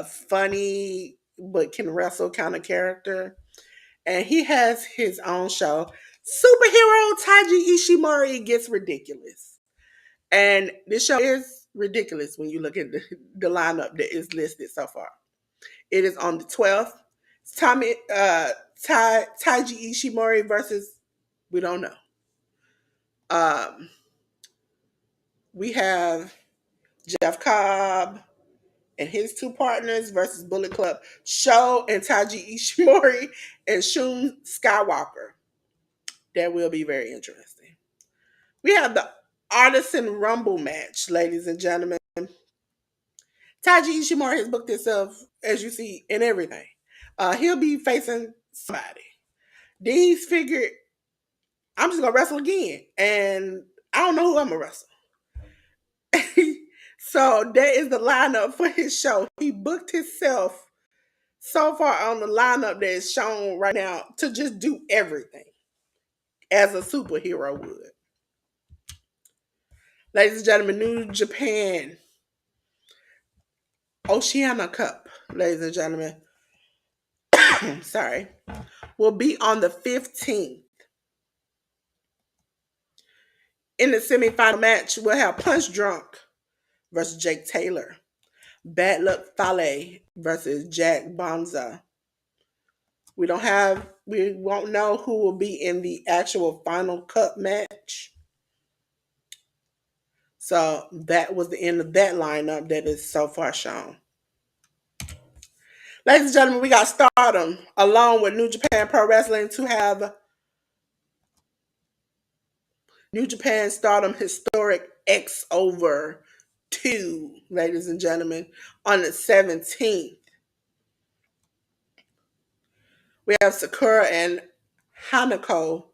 funny but can wrestle kind of character, and he has his own show. Superhero Taiji Ishimori gets ridiculous, and this show is ridiculous when you look at the lineup that is listed so far. It is on the 12th. Taiji Ishimori versus we don't know. Um, we have Jeff Cobb and his 2 partners versus Bullet Club, Sho and Taiji Ishimori and Shun Skywalker. That will be very interesting. We have the Artisan Rumble match, ladies and gentlemen. Taiji Ishimori has booked himself, as you see, in everything. He'll be facing somebody. Then he's figured, I'm just going to wrestle again. And I don't know who I'm going to wrestle. So that is the lineup for his show. He booked himself so far on the lineup that is shown right now to just do everything as a superhero would. Ladies and gentlemen, New Japan Oceania Cup, ladies and gentlemen, sorry, will be on the 15th. In the semifinal match, we'll have Punch Drunk versus Jake Taylor. Bad Luck Fale versus Jack Bonza. We won't know who will be in the actual final cup match. So that was the end of that lineup that is so far shown. Ladies and gentlemen, we got Stardom along with New Japan Pro Wrestling to have New Japan Stardom Historic X Over 2, ladies and gentlemen, on the 17th. We have Sakura and Hanako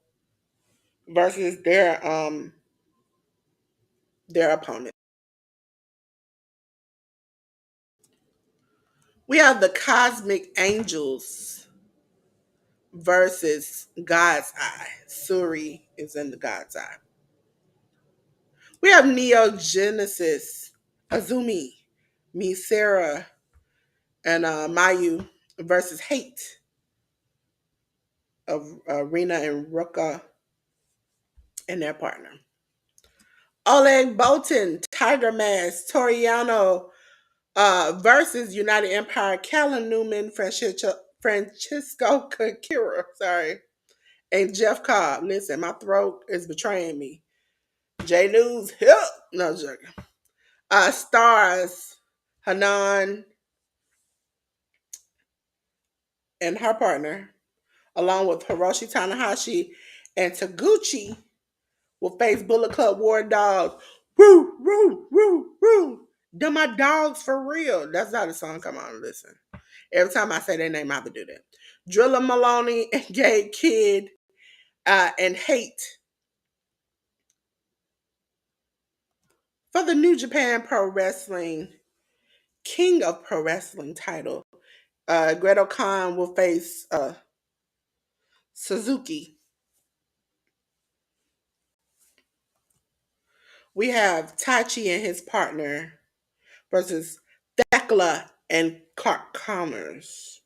versus their opponent. We have the Cosmic Angels versus God's Eye. Suri is in the God's Eye. We have Neo Genesis, Azumi, Misera, and Mayu versus Hate of Rina and Ruka and their partner. Oleg Bolton, Tiger Mask, Toriano versus United Empire, Callum Newman, Francisco Kakira, sorry, and Jeff Cobb. Listen, my throat is betraying me. J News, help! No joking. Stars, Hanan and her partner, along with Hiroshi Tanahashi and Taguchi, will face Bullet Club War Dogs. Woo, woo, woo, woo. They're my dogs for real. That's how the song come on. Listen. Every time I say their name, I have to do that. Drilla Maloney and Gabe Kidd and Hate for the New Japan Pro Wrestling King of Pro Wrestling title. Greto Khan will face Suzuki. We have Tachi and his partner versus Thekla and Clark Connors.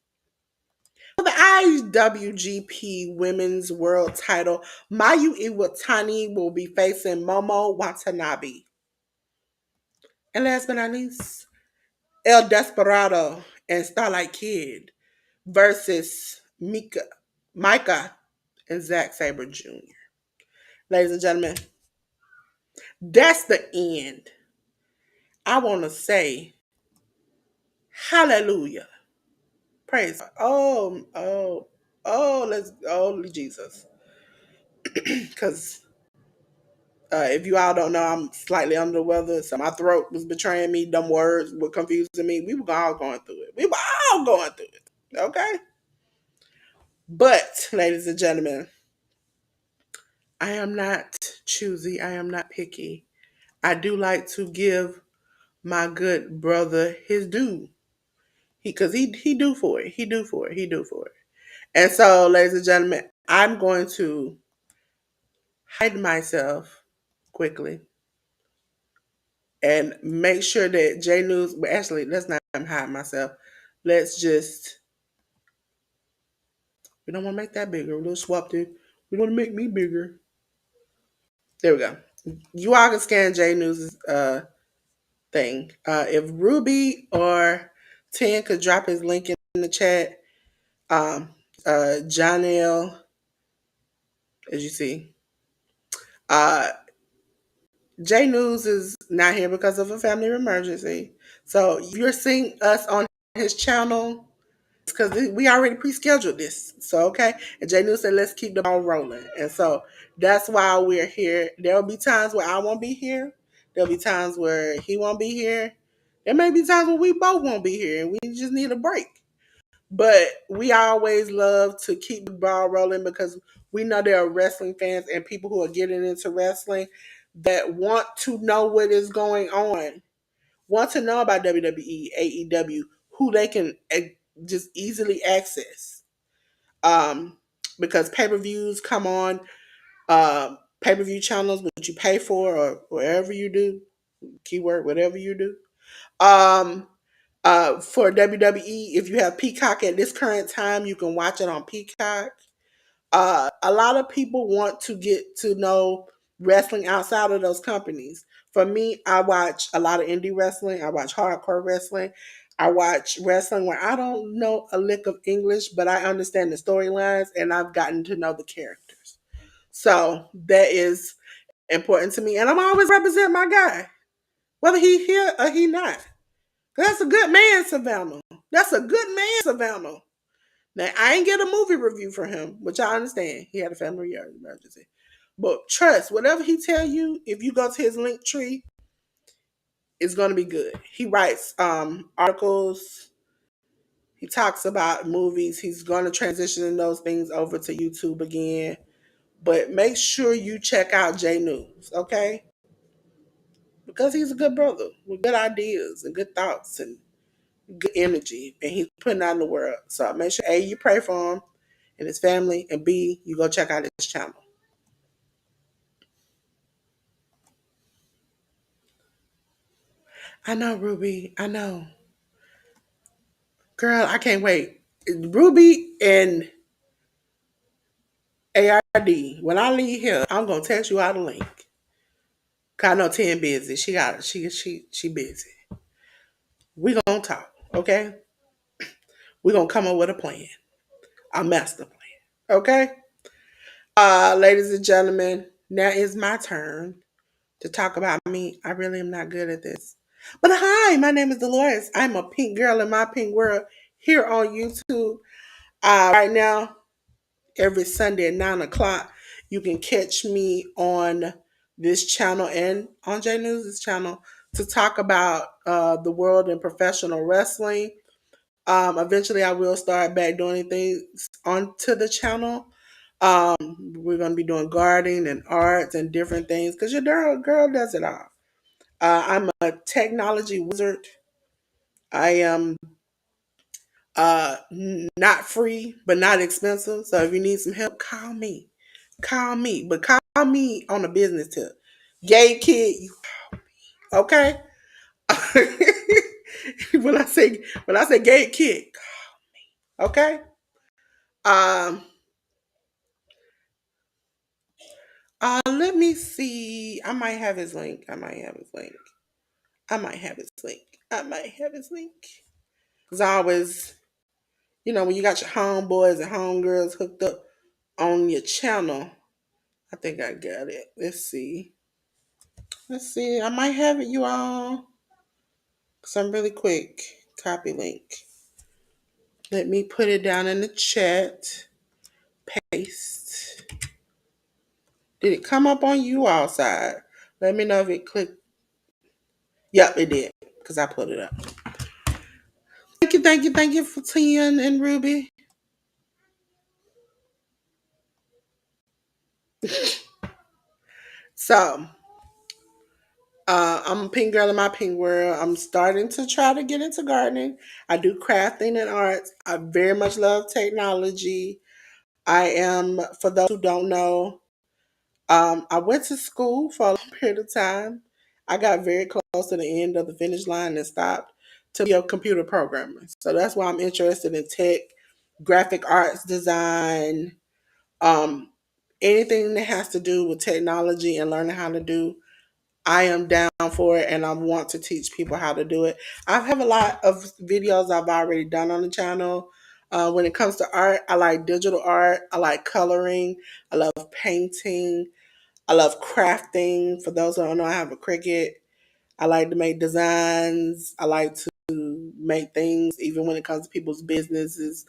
For the IWGP Women's World Title, Mayu Iwatani will be facing Momo Watanabe. And last but not least, El Desperado and Starlight Kid versus Micah and Zack Sabre Jr. Ladies and gentlemen, that's the end. I want to say hallelujah. Praise God. Oh, Jesus. Because if you all don't know, I'm slightly under the weather. So my throat was betraying me. Dumb words were confusing me. We were all going through it. We were all going through it. Okay? But, ladies and gentlemen, I am not choosy. I am not picky. I do like to give my good brother his due. He do for it. He do for it. He do for it. And so, ladies and gentlemen, I'm going to hide myself quickly and make sure that J News. But actually, let's not hide myself. Let's just. We don't want to make that bigger. We'll swap it. We want to make me bigger. There we go. You all can scan J News's thing. If Ruby or Ten could drop his link in the chat, um, Janelle, as you see, uh, J News is not here because of a family emergency. So if you're seeing us on his channel, it's because we already pre-scheduled this. So okay, and J News said let's keep the ball rolling, and so that's why we're here. There'll be times where I won't be here. There'll be times where he won't be here. There may be times when we both won't be here, and we just need a break. But we always love to keep the ball rolling because we know there are wrestling fans and people who are getting into wrestling that want to know what is going on, want to know about WWE, AEW, who they can just easily access. Because pay-per-views come on pay-per-view channels, which you pay for or wherever you do, keyword, whatever you do. Um, for WWE, if you have Peacock at this current time, you can watch it on Peacock. A lot of people want to get to know wrestling outside of those companies. For me, I watch a lot of indie wrestling. I watch hardcore wrestling. I watch wrestling where I don't know a lick of English, but I understand the storylines and I've gotten to know the characters. So that is important to me. And I'm always represent my guy, whether he here or he not. That's a good man, Savannah. That's a good man, Savannah. Now, I ain't get a movie review for him, which I understand. He had a family emergency. But trust, whatever he tell you, if you go to his link tree, it's going to be good. He writes articles. He talks about movies. He's going to transition those things over to YouTube again. But make sure you check out J News, okay? Because he's a good brother with good ideas and good thoughts and good energy, and he's putting out in the world. So make sure A, you pray for him and his family, and B, you go check out his channel. I know, Ruby. I know. Girl, I can't wait. Ruby and ARD, when I leave here, I'm gonna text you out a link. Cause I know 10 busy. She busy. We gonna talk, okay? We gonna come up with a plan. A master plan. Okay? Ladies and gentlemen, now is my turn to talk about me. I really am not good at this. But hi, my name is Delores. I'm a pink girl in my pink world here on YouTube. Right now, every Sunday at 9 o'clock, you can catch me on this channel and on J News' channel to talk about the world in professional wrestling. Eventually, I will start back doing things onto the channel. We're going to be doing gardening and arts and different things because your girl does it all. I'm a technology wizard. I am not free, but not expensive. So if you need some help, call me. Call me. But call me on a business tip. Gay kid, okay? when I say gate kick, okay. Um, let me see. I might have his link. I might have his link. I might have his link. I might have his link. Cause I always, when you got your homeboys and homegirls hooked up on your channel, I think I got it. Let's see. Let's see. I might have it, you all. Cause I'm really quick. Copy link. Let me put it down in the chat. Paste. Did it come up on you all side? Let me know if it clicked. Yep, it did. Because I put it up. Thank you for Tian and Ruby. So, I'm a pink girl in my pink world. I'm starting to try to get into gardening. I do crafting and arts. I very much love technology. I am, for those who don't know, I went to school for a long period of time. I got very close to the end of the finish line and stopped to be a computer programmer. So that's why I'm interested in tech, graphic arts design, um, anything that has to do with technology and learning how to do. I am down for it and I want to teach people how to do it. I have a lot of videos I've already done on the channel. When it comes to art, I like digital art. I like coloring. I love painting. I love crafting. For those who don't know, I have a Cricut. I like to make designs. I like to make things, even when it comes to people's businesses,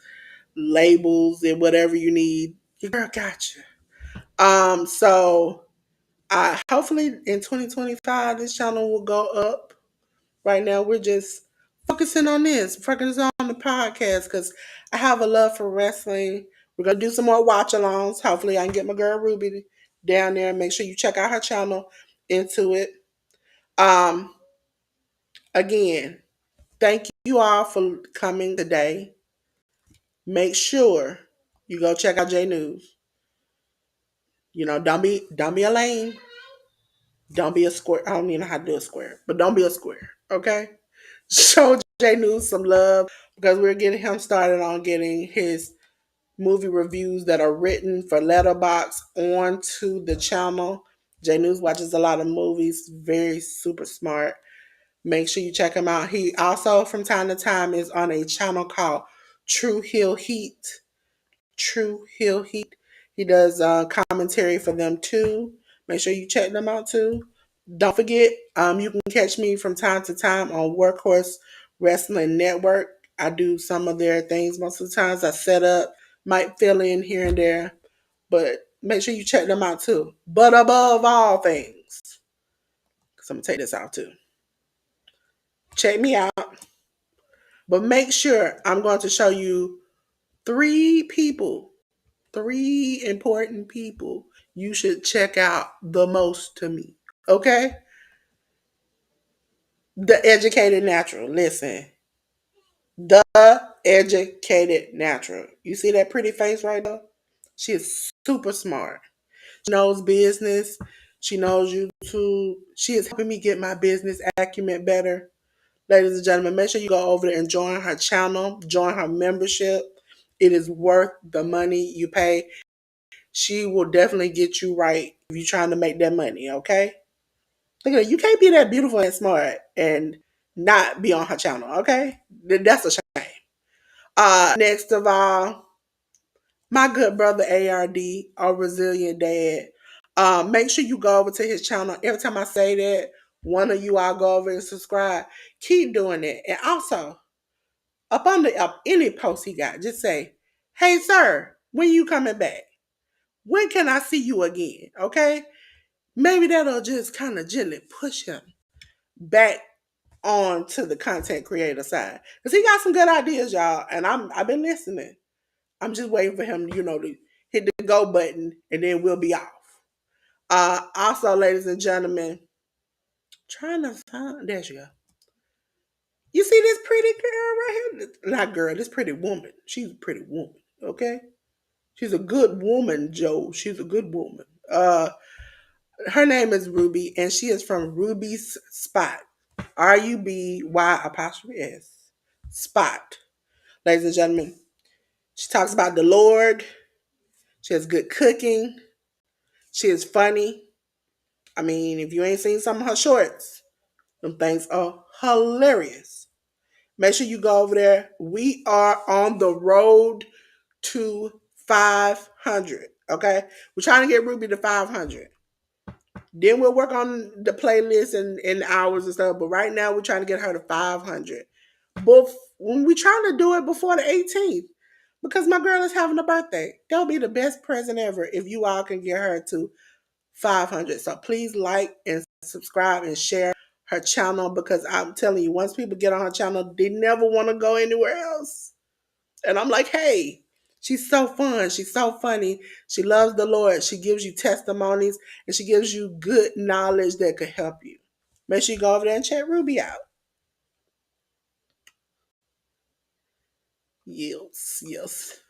labels, and whatever you need. Your girl got you. So hopefully in 2025, this channel will go up. Right now, we're just focusing on this, focusing on the podcast because I have a love for wrestling. We're gonna do some more watch alongs. Hopefully, I can get my girl Ruby down there and make sure you check out her channel into it. Um, Again, thank you all for coming today. Make sure you go check out J News. Don't be a lame. Don't be a square. I don't even know how to do a square, but don't be a square. Okay. Show J News some love because we're getting him started on getting his movie reviews that are written for Letterbox onto the channel. J News watches a lot of movies, very super smart. Make sure you check him out. He also, from time to time, is on a channel called True Hill Heat. True Hill Heat. He does commentary for them too. Make sure you check them out too. Don't forget, you can catch me from time to time on Workhorse Wrestling Network. I do some of their things most of the times. I set up, might fill in here and there, but make sure you check them out too. But above all things, because I'm gonna take this out too. Check me out, but make sure I'm going to show you three important people you should check out the most to me. Okay? The Educated Natural. Listen, the Educated Natural. You see that pretty face right there? She is super smart. She knows business. She knows YouTube. She is helping me get my business acumen better. Ladies and gentlemen, make sure you go over there and join her channel, join her membership. It is worth the money you pay. She will definitely get you right if you're trying to make that money, okay? Look at that. You can't be that beautiful and smart and not be on her channel, okay? That's a shame. Next of all, my good brother ARD, our resilient dad. Make sure you go over to his channel. Every time I say that, one of you all go over and subscribe. Keep doing it. And also, up any post he got, just say, "Hey sir, when you coming back? When can I see you again?" Okay? Maybe that'll just kind of gently push him back on to the content creator side. Because he got some good ideas, y'all. And I've been listening. I'm just waiting for him, to hit the go button and then we'll be off. Also, ladies and gentlemen, trying to find, there you go. You see this pretty girl right here? Not girl, this pretty woman. She's a pretty woman, okay? She's a good woman, Joe. She's a good woman. Her name is Ruby, and she is from Ruby's Spot. RUBY'. Spot. Ladies and gentlemen, she talks about the Lord. She has good cooking. She is funny. I mean, if you ain't seen some of her shorts, them things are hilarious. Make sure you go over there. We are on the road to 500. Okay? We're trying to get Ruby to 500. Then we'll work on the playlist and hours and stuff. But right now, we're trying to get her to 500. But when we trying to do it before the 18th, because my girl is having a birthday, that'll be the best present ever if you all can get her to 500. So please like and subscribe and share her channel, because I'm telling you, once people get on her channel, they never want to go anywhere else. And I'm like, hey, she's so fun. She's so funny. She loves the Lord. She gives you testimonies and she gives you good knowledge that could help you. Make sure you go over there and check Ruby out. Yes, yes.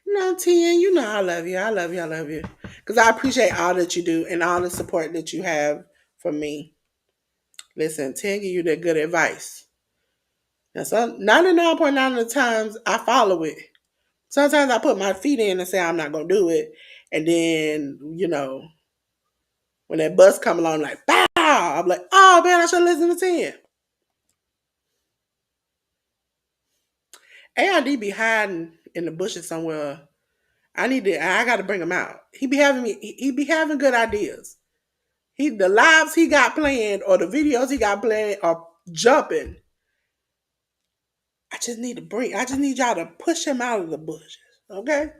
No, Tien, you know I love you. I love you. I love you. Because I appreciate all that you do and all the support that you have from me. Listen, Tien give you that good advice. Now, some 99.9 of the times I follow it. Sometimes I put my feet in and say I'm not gonna do it, and then when that bus come along, like bow, I'm like, oh man, I should listen to 10. AID be hiding in the bushes somewhere. I got to bring him out. He be having good ideas. The lives he got planned or the videos he got planned are jumping. I just need y'all to push him out of the bushes, okay?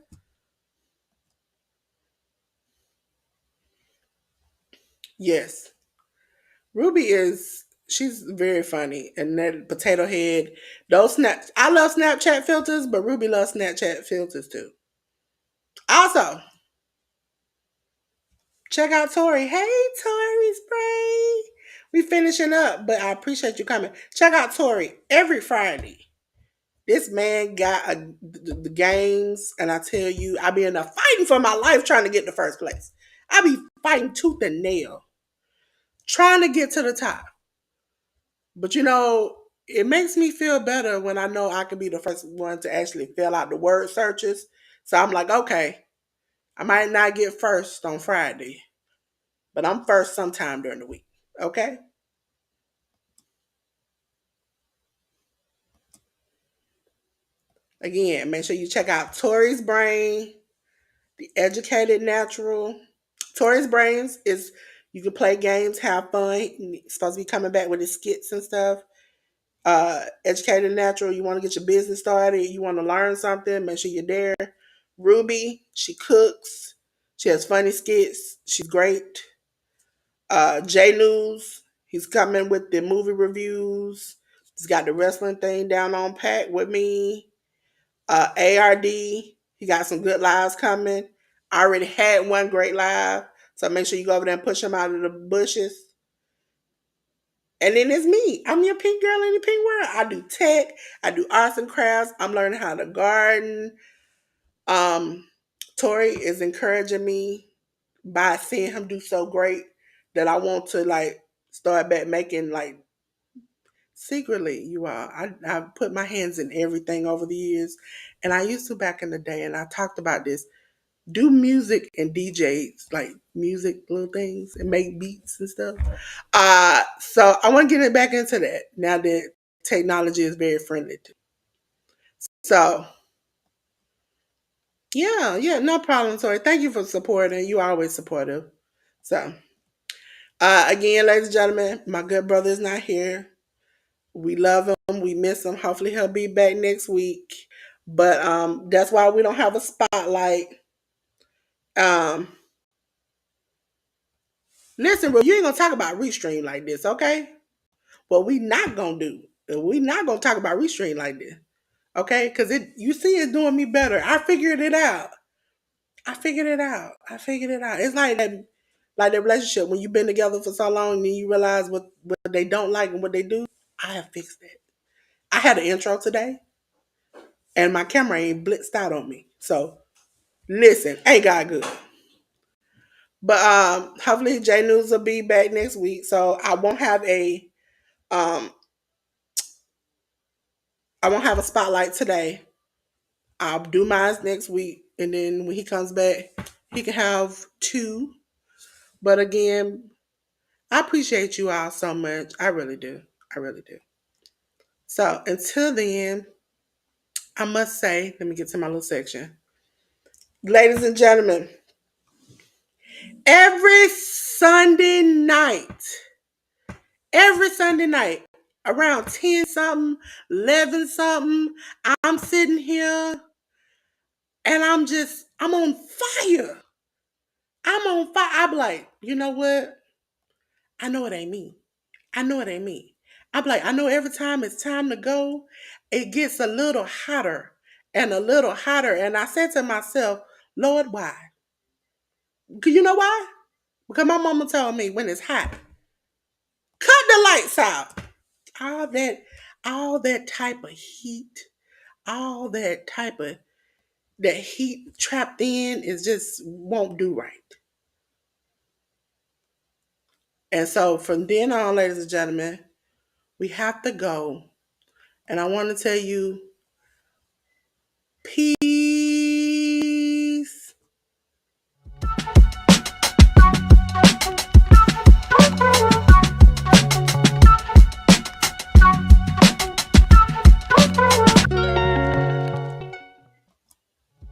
Yes. She's very funny. And that potato head, I love Snapchat filters, but Ruby loves Snapchat filters too. Also, check out Tori. Hey, Tori Spray. We finishing up, but I appreciate you coming. Check out Tori every Friday. This man got the games, and I tell you, I be in there fighting for my life trying to get to first place. I be fighting tooth and nail, trying to get to the top. But it makes me feel better when I know I can be the first one to actually fill out the word searches. So I'm like, okay, I might not get first on Friday, but I'm first sometime during the week. Okay? Again, make sure you check out Tori's Brain, The Educated Natural. Tori's Brains is you can play games, have fun. He's supposed to be coming back with his skits and stuff. Educated Natural, you want to get your business started, you want to learn something, make sure you're there. Ruby, she cooks, she has funny skits, she's great. J News, he's coming with the movie reviews. He's got the wrestling thing down on pack with me. ARD, he got some good lives coming. I already had one great live, so make sure you go over there and push him out of the bushes. And then it's me. I'm your pink girl in the pink world. I do tech. I do arts and crafts. I'm learning how to garden. Um, Tori is encouraging me by seeing him do so great that I want to start back making secretly. I put my hands in everything over the years, and I used to back in the day, and I talked about this. Do music and DJs, like music little things and make beats and stuff. So I want to get it back into that now that technology is very friendly to. So yeah, no problem, Tori. Thank you for supporting. You always supportive. So again, ladies and gentlemen, my good brother is not here. We love him. We miss him. Hopefully he'll be back next week. But that's why we don't have a spotlight. Um, Listen, bro, you ain't gonna talk about Restream like this, okay? What we not gonna do? We not gonna talk about Restream like this, okay? Because you see, it's doing me better. I figured it out. I figured it out. It's like that relationship when you've been together for so long and then you realize what they don't like and what they do. I have fixed it. I had an intro today, and my camera ain't blitzed out on me. So listen, ain't God good? But hopefully J News will be back next week. So um I won't have a spotlight today. I'll do mine next week, and then when he comes back, he can have two. But again, I appreciate you all so much. I really do. I really do. So until then, I must say, let me get to my little section. Ladies and gentlemen, every Sunday night, every Sunday night, around 10 something, 11 something, I'm sitting here and I'm on fire. I'm on fire. I'm like, you know what? I know it ain't me. I know it ain't me. I'm like, I know every time it's time to go, it gets a little hotter and a little hotter. And I said to myself, Lord, why? You know why? Because my mama told me when it's hot, cut the lights out. All that, all that type of heat, all that heat trapped in is just won't do right. And so from then on, ladies and gentlemen, we have to go. And I want to tell you, peace.